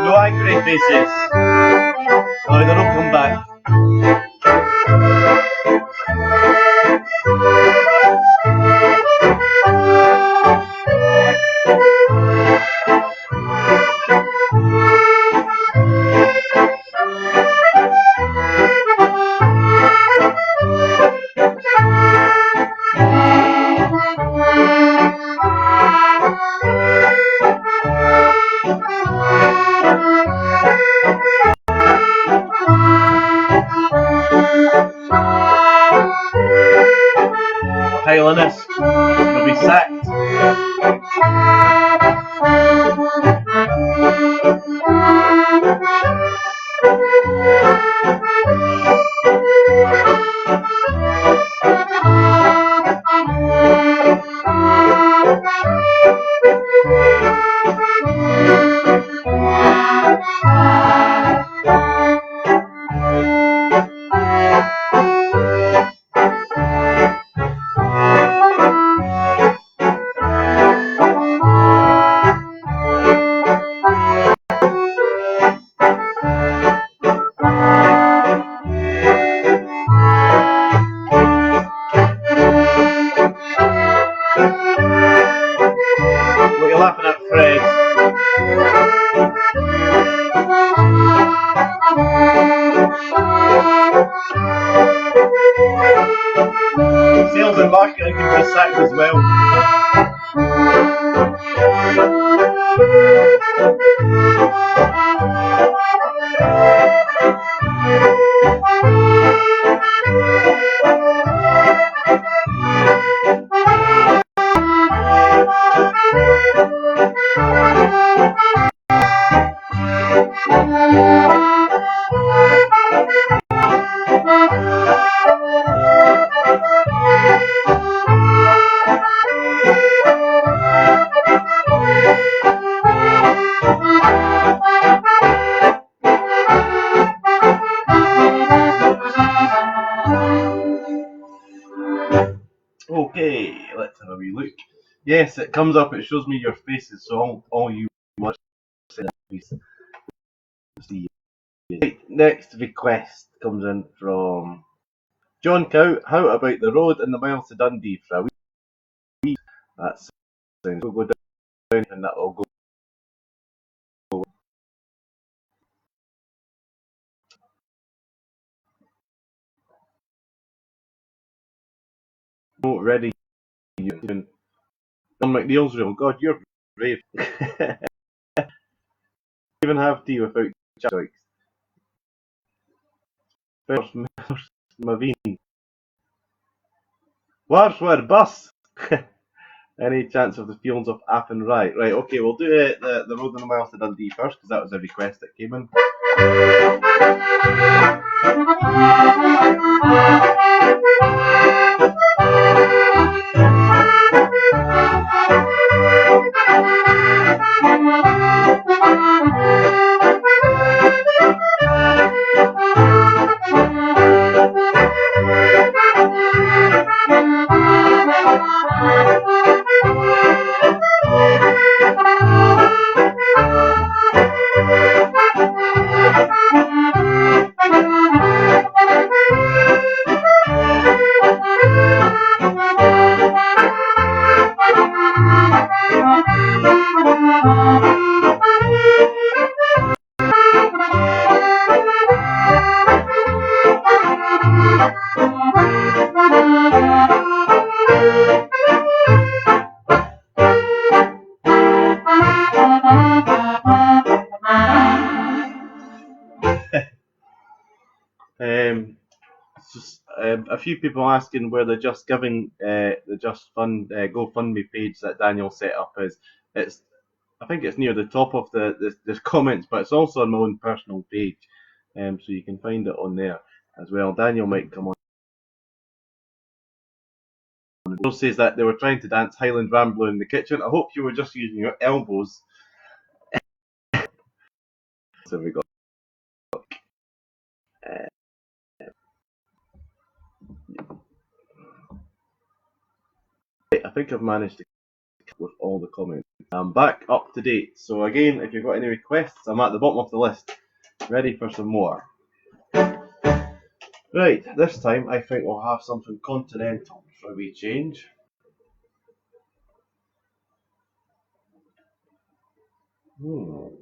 No angry faces. Oh, they don't come back. Highlanders, you'll be sacked. What are you laughing at, Fred? Sales and marketing can be sacked as well. Okay, let's have a wee look. Yes, it comes up, it shows me your faces, so all you watch, please see. Right, next request comes in from John Cow. How about the road and the miles to Dundee for a wee? That sounds. We'll go down and that'll go. Oh, ready. John McNeil's real. God, you're brave. Even have tea without choice. First, Maveen. Where's bus? Any chance of the Fields of Athenry? Right, okay, we'll do the Road and the Miles to Dundee first, because that was a request that came in. A few people asking where the Just Giving, the Just Fund GoFundMe page that Daniel set up is. I think it's near the top of the comments, but it's also on my own personal page, so you can find it on there as well. Daniel might come on. Bill says that they were trying to dance Highland Rambler in the kitchen. I hope you were just using your elbows. So we got. I think I've managed to with all the comments. I'm back up to date. So again, if you've got any requests, I'm at the bottom of the list, ready for some more. Right, this time I think we'll have something continental for a wee change. Oh,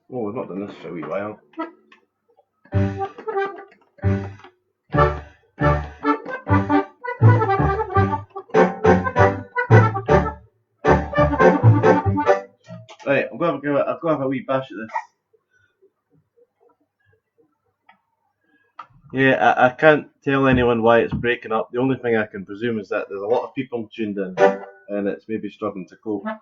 we've not done this for a wee while. Right, I'm going to have a wee bash at this. Yeah, I can't tell anyone why it's breaking up. The only thing I can presume is that there's a lot of people tuned in, and it's maybe struggling to cope. Right,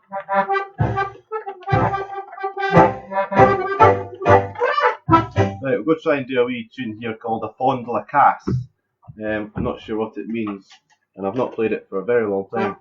we're going to try and do a wee tune here called a Fond la Casse. I'm not sure what it means, and I've not played it for a very long time.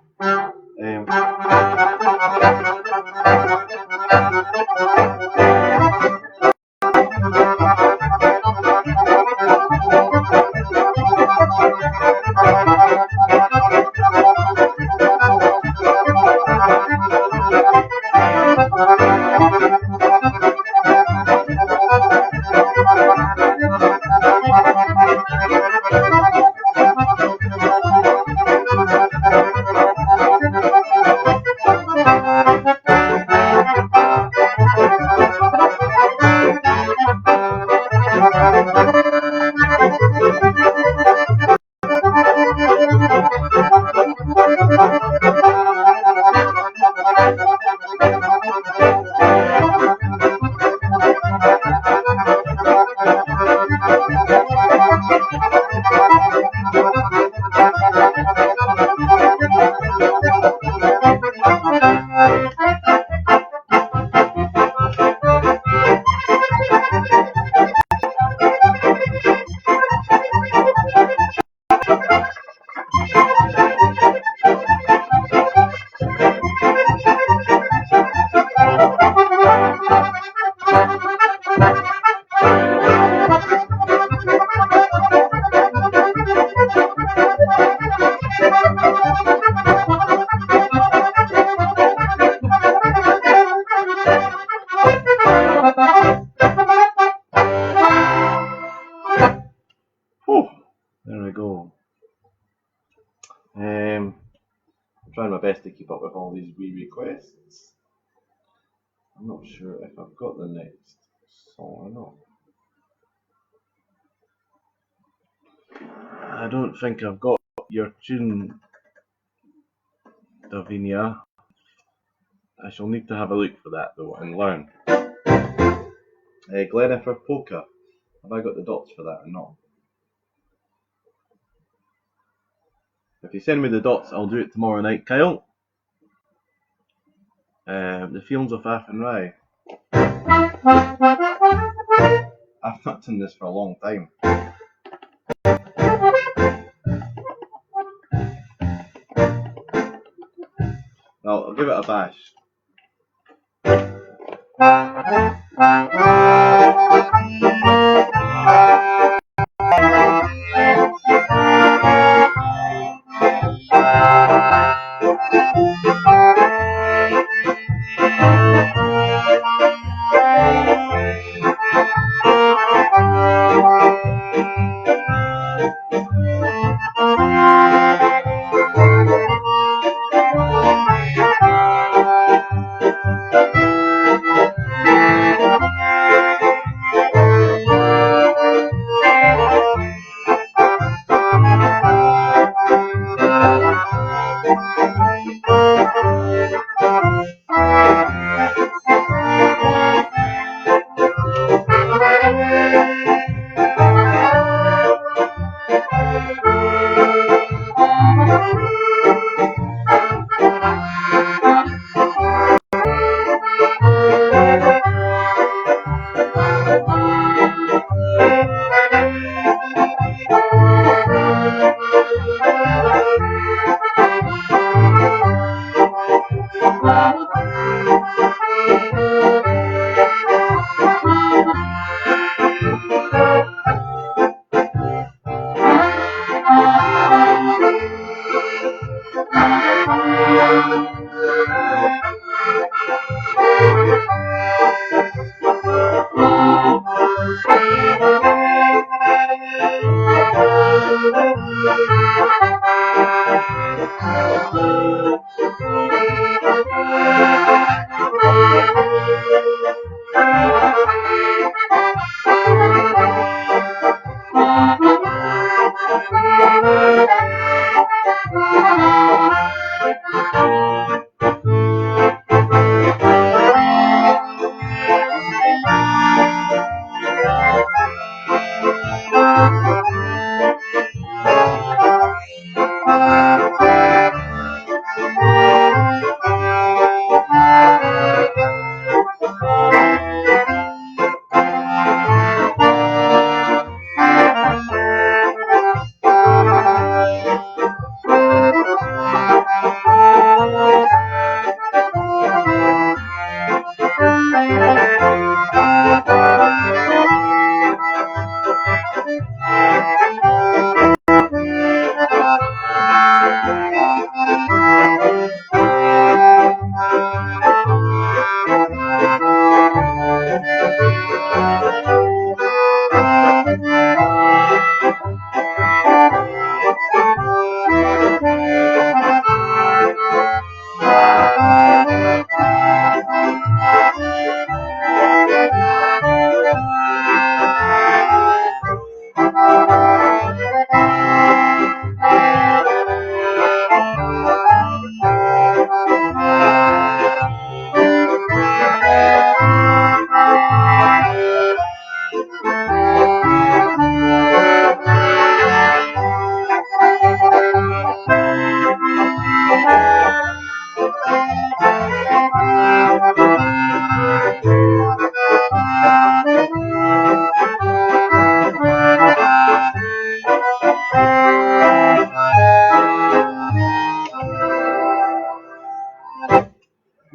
There we go. I'm trying my best to keep up with all these wee requests. I'm not sure if I've got the next song or not. I don't think I've got your tune, Davinia. I shall need to have a look for that though and learn. Glennifer Polka. Have I got the dots for that or not? If you send me the dots, I'll do it tomorrow night, Kyle. The Fields of Athenry. I've not done this for a long time. Well, I'll give it a bash.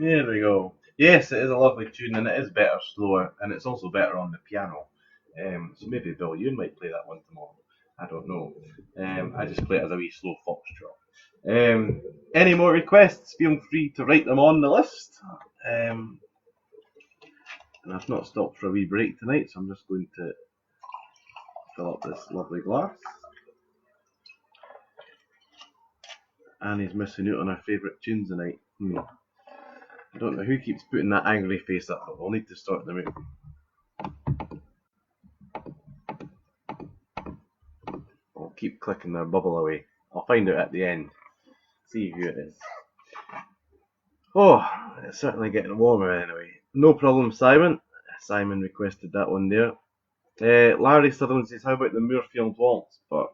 There we go. Yes, it is a lovely tune, and it is better slower, and it's also better on the piano. So maybe Bill, you might play that one tomorrow. I don't know. I just play it as a wee slow foxtrot. Any more requests? Feel free to write them on the list. And I've not stopped for a wee break tonight, so I'm just going to fill up this lovely glass. Annie's missing out on her favourite tunes tonight. I don't know who keeps putting that angry face up, but we'll need to sort them out. I'll keep clicking their bubble away. I'll find out at the end. See who it is. Oh, it's certainly getting warmer anyway. No problem, Simon. Simon requested that one there. Larry Sutherland says, how about the Moorfield Waltz? But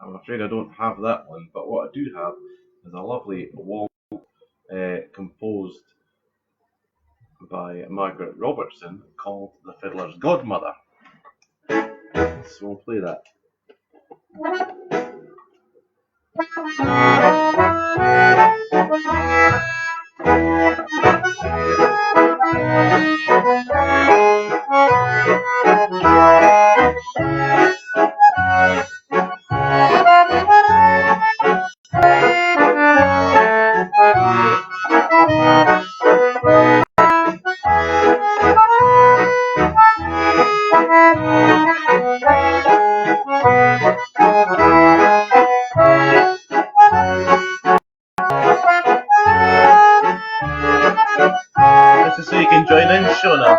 I'm afraid I don't have that one. But what I do have is a lovely waltz composed by Margaret Robertson called The Fiddler's Godmother. So we'll play that. This is so you can join in, Shona.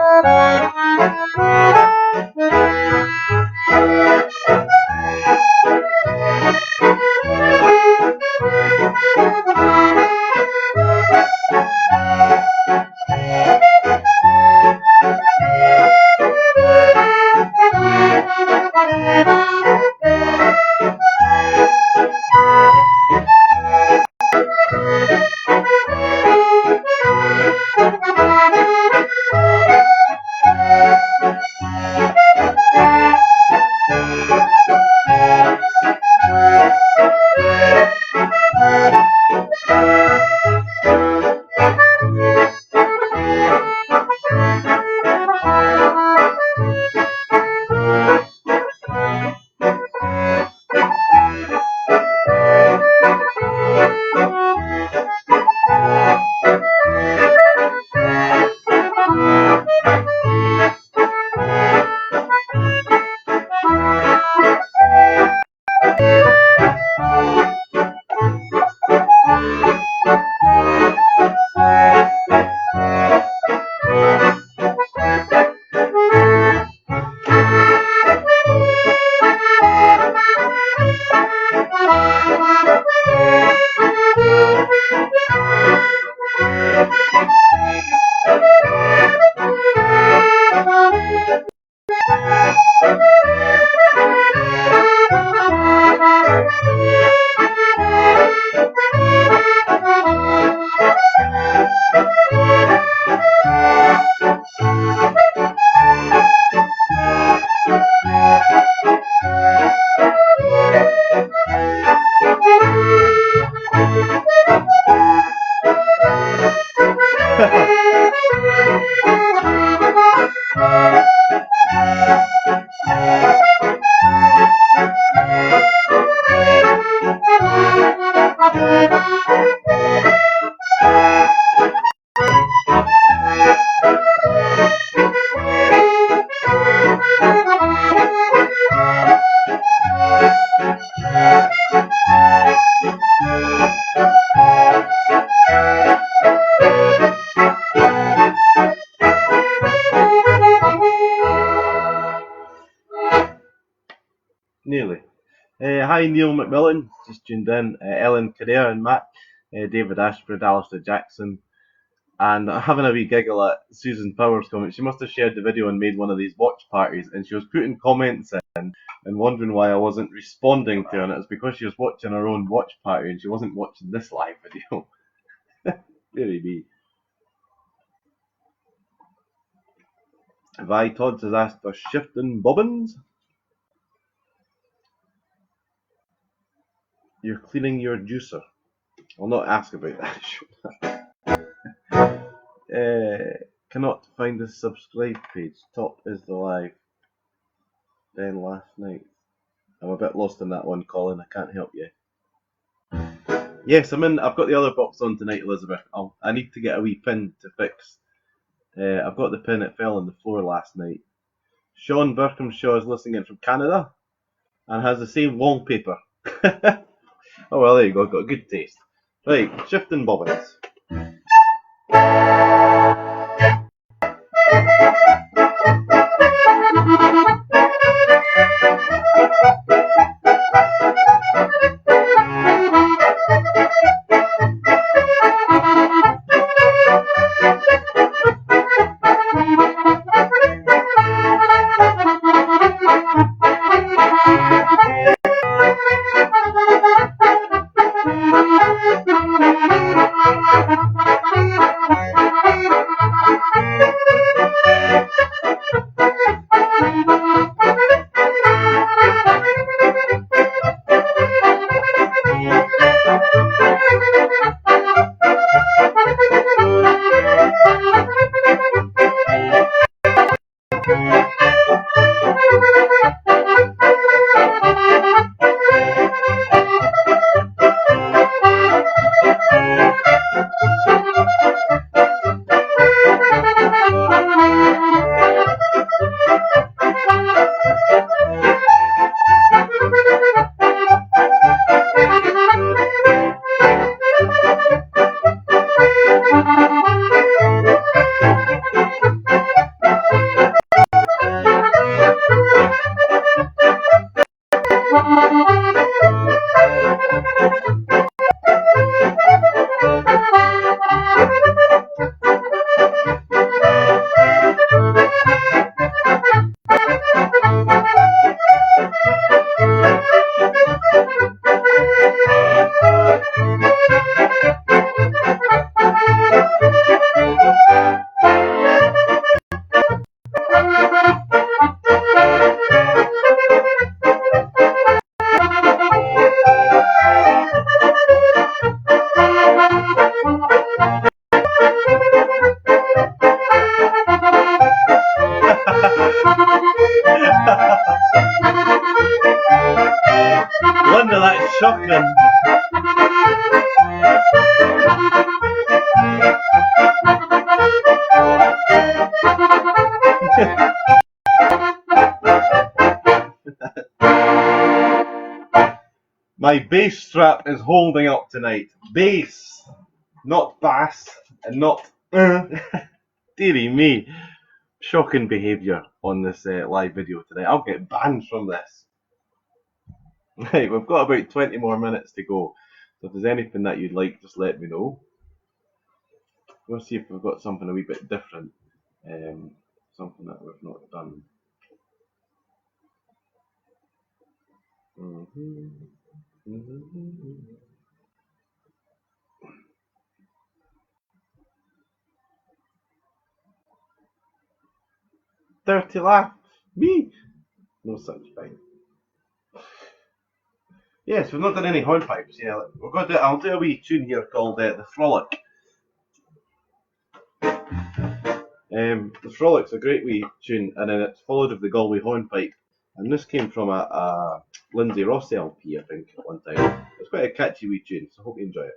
Nearly. Hi, Neil McMillan, just tuned in. Ellen Correa and Matt, David Ashford, Alistair Jackson, and having a wee giggle at Susan Powers' comment. She must have shared the video and made one of these watch parties, and she was putting comments in and wondering why I wasn't responding to her, and it was because she was watching her own watch party and she wasn't watching this live video. Very me. Vi Todd has asked for shifting bobbins. You're cleaning your juicer. I'll not ask about that. Cannot find the subscribe page. Top is the live. Then last night. I'm a bit lost in that one, Colin. I can't help you. Yes, I'm in. I've got the other box on tonight, Elizabeth. I need to get a wee pin to fix. I've got the pin. It fell on the floor last night. Sean Berkhamshaw is listening in from Canada and has the same wallpaper. Oh well, there you go. Got good taste. Right, shifting bobbins. Wonder that's shocking. My bass strap is holding up tonight. Bass, not bass, and not dearie me. Shocking behaviour on this live video today. I'll get banned from this. Right, we've got about 20 more minutes to go. So if there's anything that you'd like, just let me know. We'll see if we've got something a wee bit different. Something that we've not done. 30 laughs. Me? No such thing. Yes, we've not done any hornpipes. Yeah, we're going to I'll do a wee tune here called The Frolic. The Frolic's a great wee tune, and then it's followed with the Galway hornpipe. And this came from a Lindsay Ross LP, I think, at one time. It's quite a catchy wee tune, so I hope you enjoy it.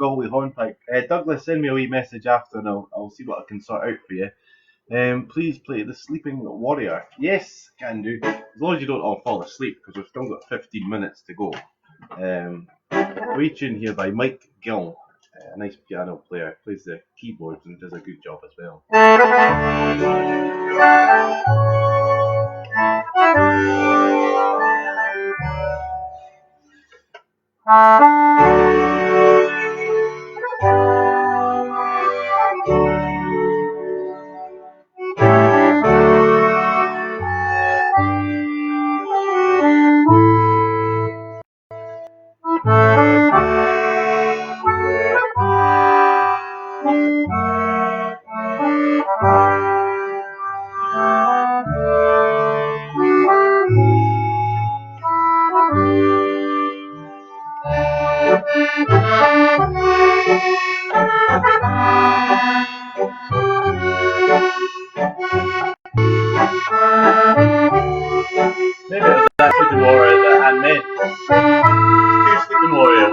Galway hornpipe. Douglas, send me a wee message after and I'll see what I can sort out for you. Please play The Sleeping Warrior. Yes, can do. As long as you don't all fall asleep, because we've still got 15 minutes to go. A wee tune here by Mike Gill, a nice piano player. Plays the keyboards and does a good job as well. Maybe it was that Sleeping Warrior that Anne meant. Two Sleeping Warriors.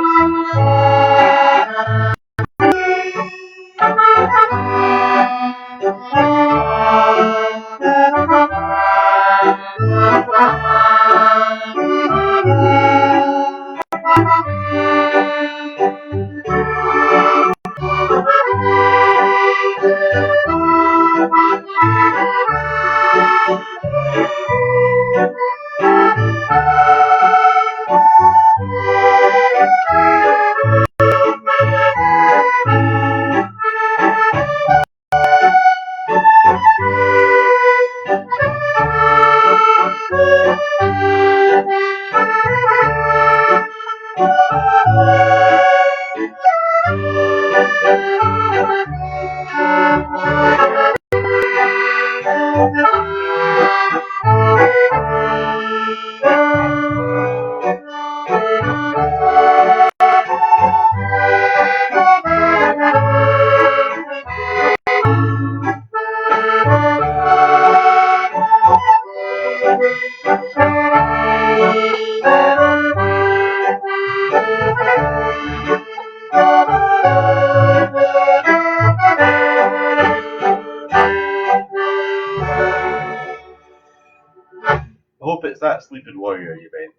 I hope it's that Sleeping Warrior you meant.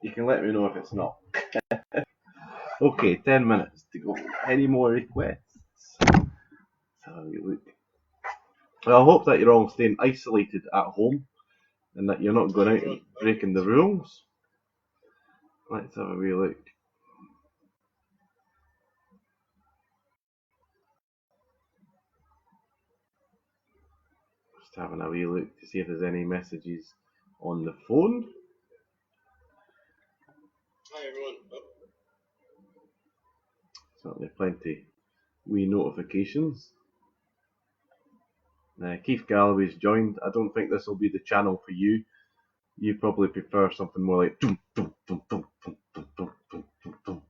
You can let me know if it's not. Okay, 10 minutes to go. Any more requests? Let's have a wee look. Well, I hope that you're all staying isolated at home and that you're not going out and breaking the rules. Let's have a wee look. Just having a wee look to see if there's any messages on the phone. Hi everyone. Certainly plenty wee notifications. Keith Galloway's joined. I don't think this will be the channel for you. You probably prefer something more like dum, dum, dum, dum, dum, dum, dum, dum, dum, dum.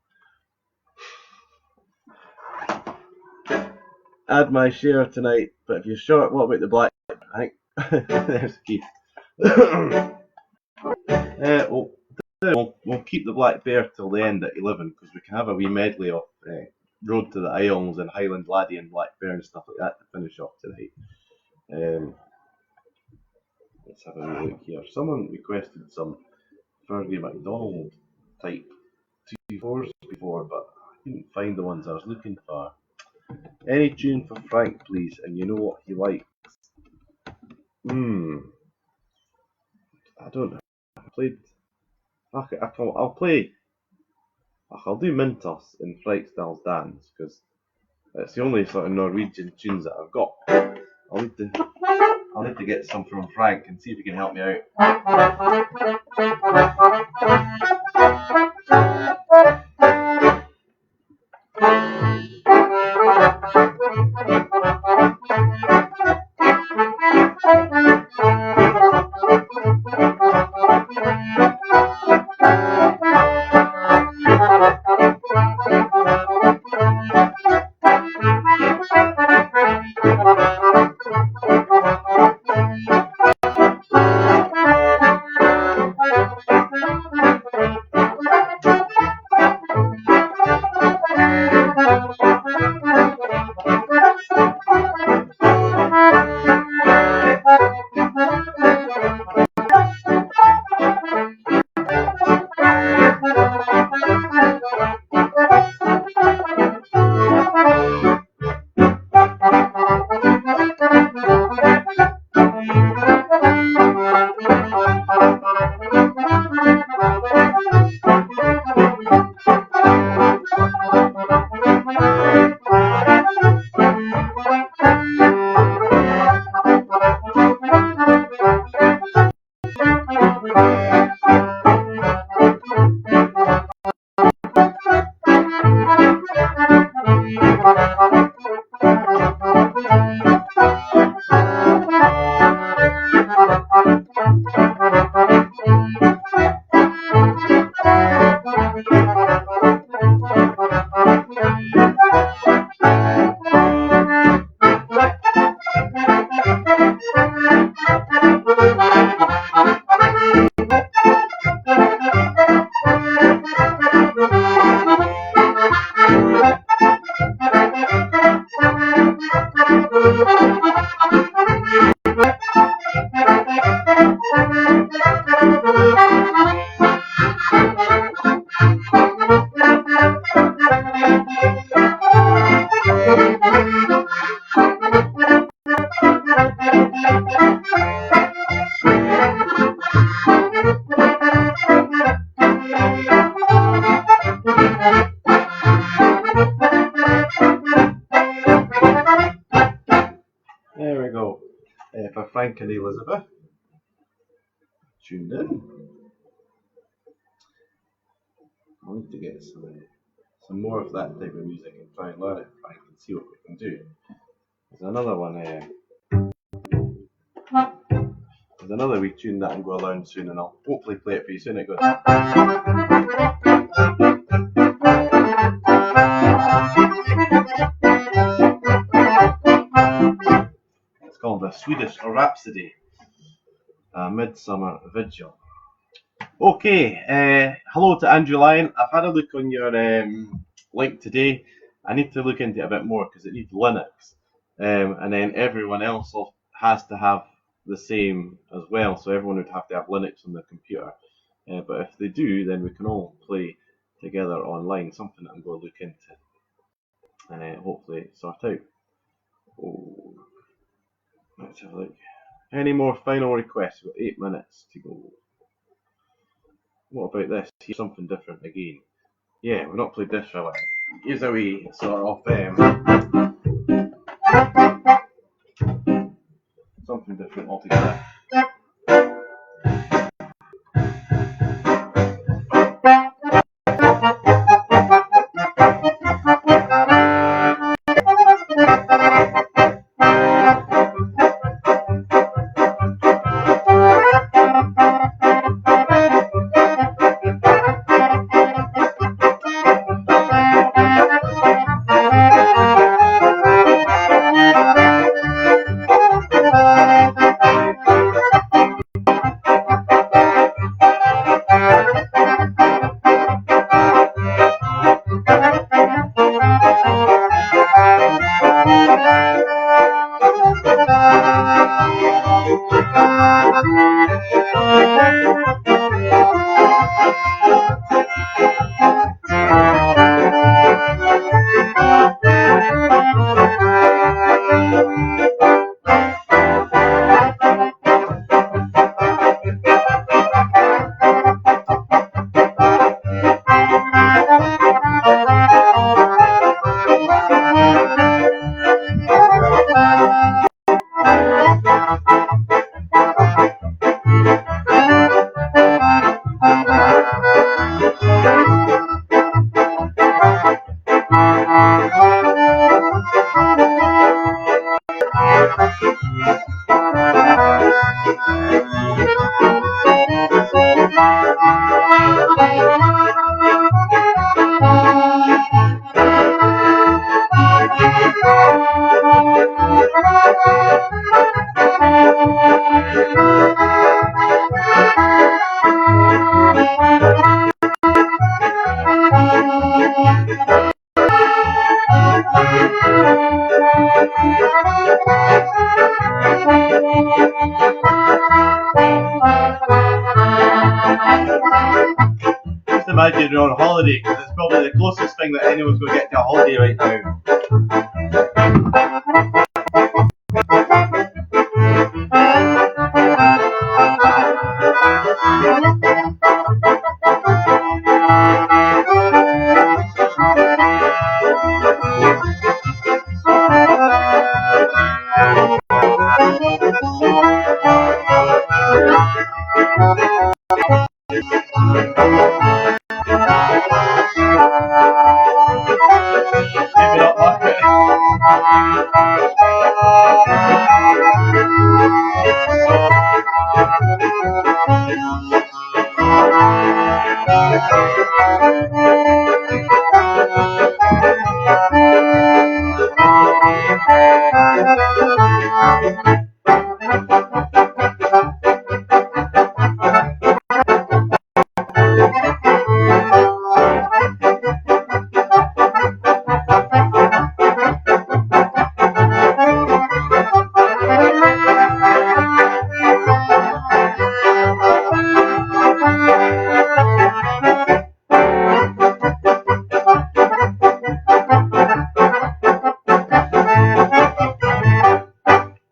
Add my share tonight, but if you're short, what about the black? I think there's Keith. We'll keep the Black Bear till the end at 11 because we can have a wee medley of Road to the Isles and Highland Laddie and Black Bear and stuff like that to finish off tonight. Let's have a wee look here. Someone requested some Fergie MacDonald type 2/4s before, but I couldn't find the ones I was looking for. Any tune for Frank, please, and you know what he likes. I don't know. I played. I'll play. I'll do Mintos in Freikstyle's Dance because it's the only sort of Norwegian tunes that I've got. I'll need to get some from Frank and see if he can help me out. Elizabeth. Tuned in. I need to get some more of that type of music and try and learn it, Frank, and see what we can do. There's another one. There's another wee tune that I'm going to learn soon, and I'll hopefully play it for you soon. It goes. It's called a Swedish Rhapsody, a Midsummer Vigil. Okay, hello to Andrew Lyon. I've had a look on your link today. I need to look into it a bit more because it needs Linux, and then everyone else has to have the same as well. So everyone would have to have Linux on their computer. But if they do, then we can all play together online. Something that I'm going to look into and hopefully sort out. Oh, let's have a look. Any more final requests? We've got 8 minutes to go. What about this? Here's something different again. Yeah, we've not played this for a while. Here's a wee sort of something different altogether. Just imagine you're on holiday, because it's probably the closest thing that anyone's going to get to a holiday right now.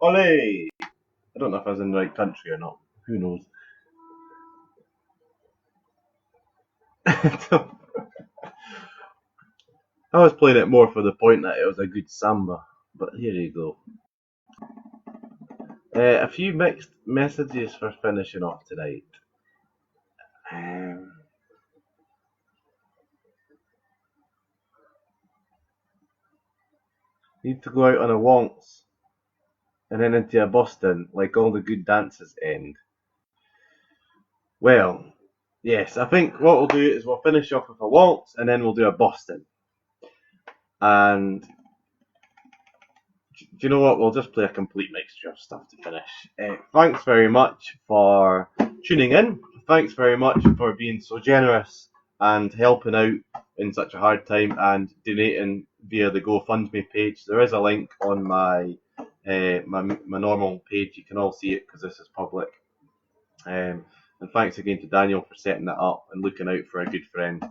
Olé! I don't know if I was in the right country or not. Who knows? I was playing it more for the point that it was a good samba, but here you go. A few mixed messages for finishing off tonight. Need to go out on a waltz and then into a bustin' like all the good dances end. Well, yes, I think what we'll do is we'll finish off with a waltz and then we'll do a bustin'. And do you know what? We'll just play a complete mixture of stuff to finish. Thanks very much for tuning in. Thanks very much for being so generous and helping out in such a hard time and donating via the GoFundMe page. There is a link on my normal page. You can all see it because this is public. And thanks again to Daniel for setting that up and looking out for a good friend.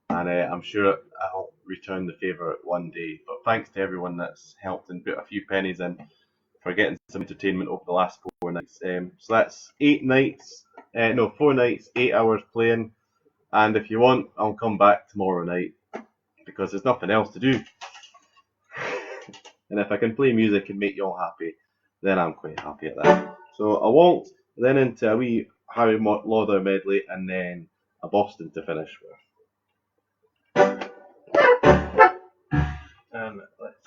And I'm sure I'll return the favour one day. But thanks to everyone that's helped and put a few pennies in for getting some entertainment over the last 4 nights. So that's 4 nights, 8 hours playing. And if you want, I'll come back tomorrow night because there's nothing else to do. And if I can play music and make you all happy, then I'm quite happy at that. So a waltz, then into a wee Harry Lauder medley, and then a Boston to finish with. And let's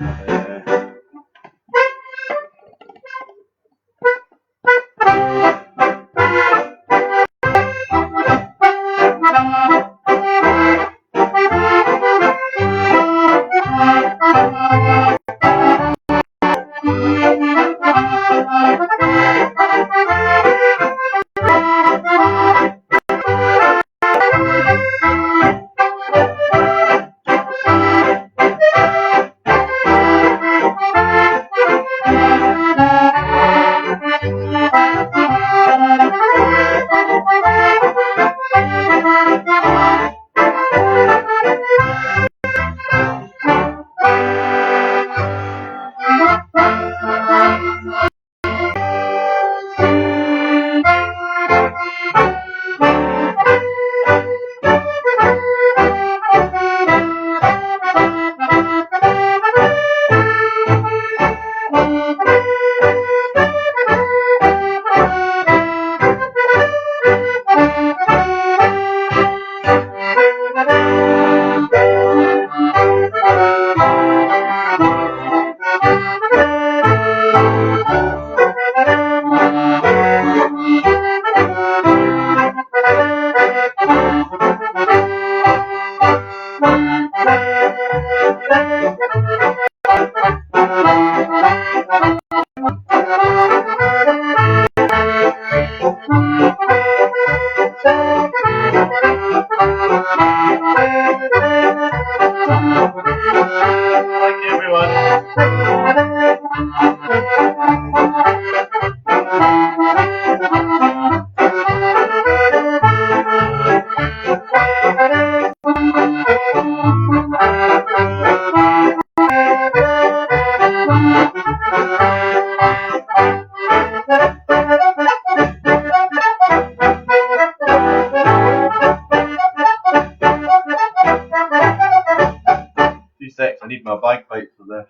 I need my bagpipe for this.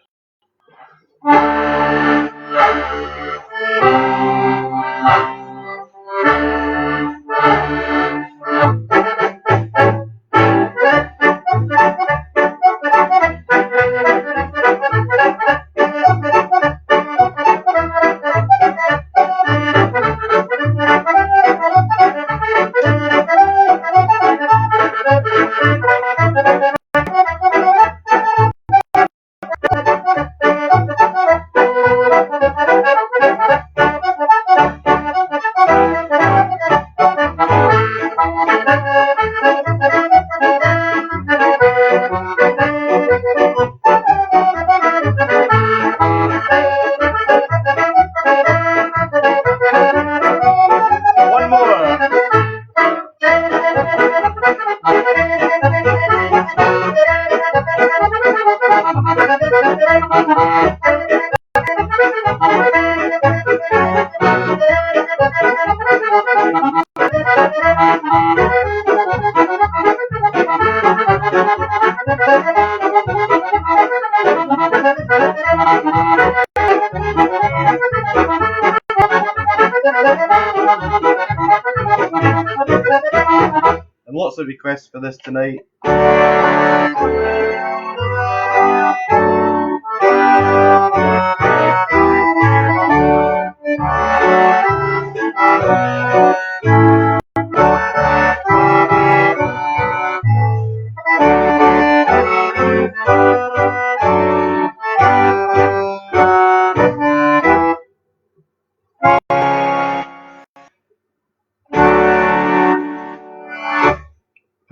lots of requests for this tonight.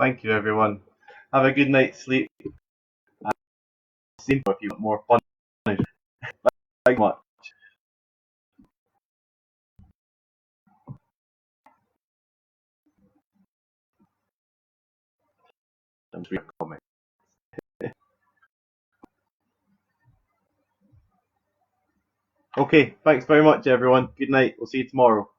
Thank you, everyone. Have a good night's sleep. See you if you want more fun. Thank you much. I'm just reading a comment. Okay, thanks very much, everyone. Good night. We'll see you tomorrow.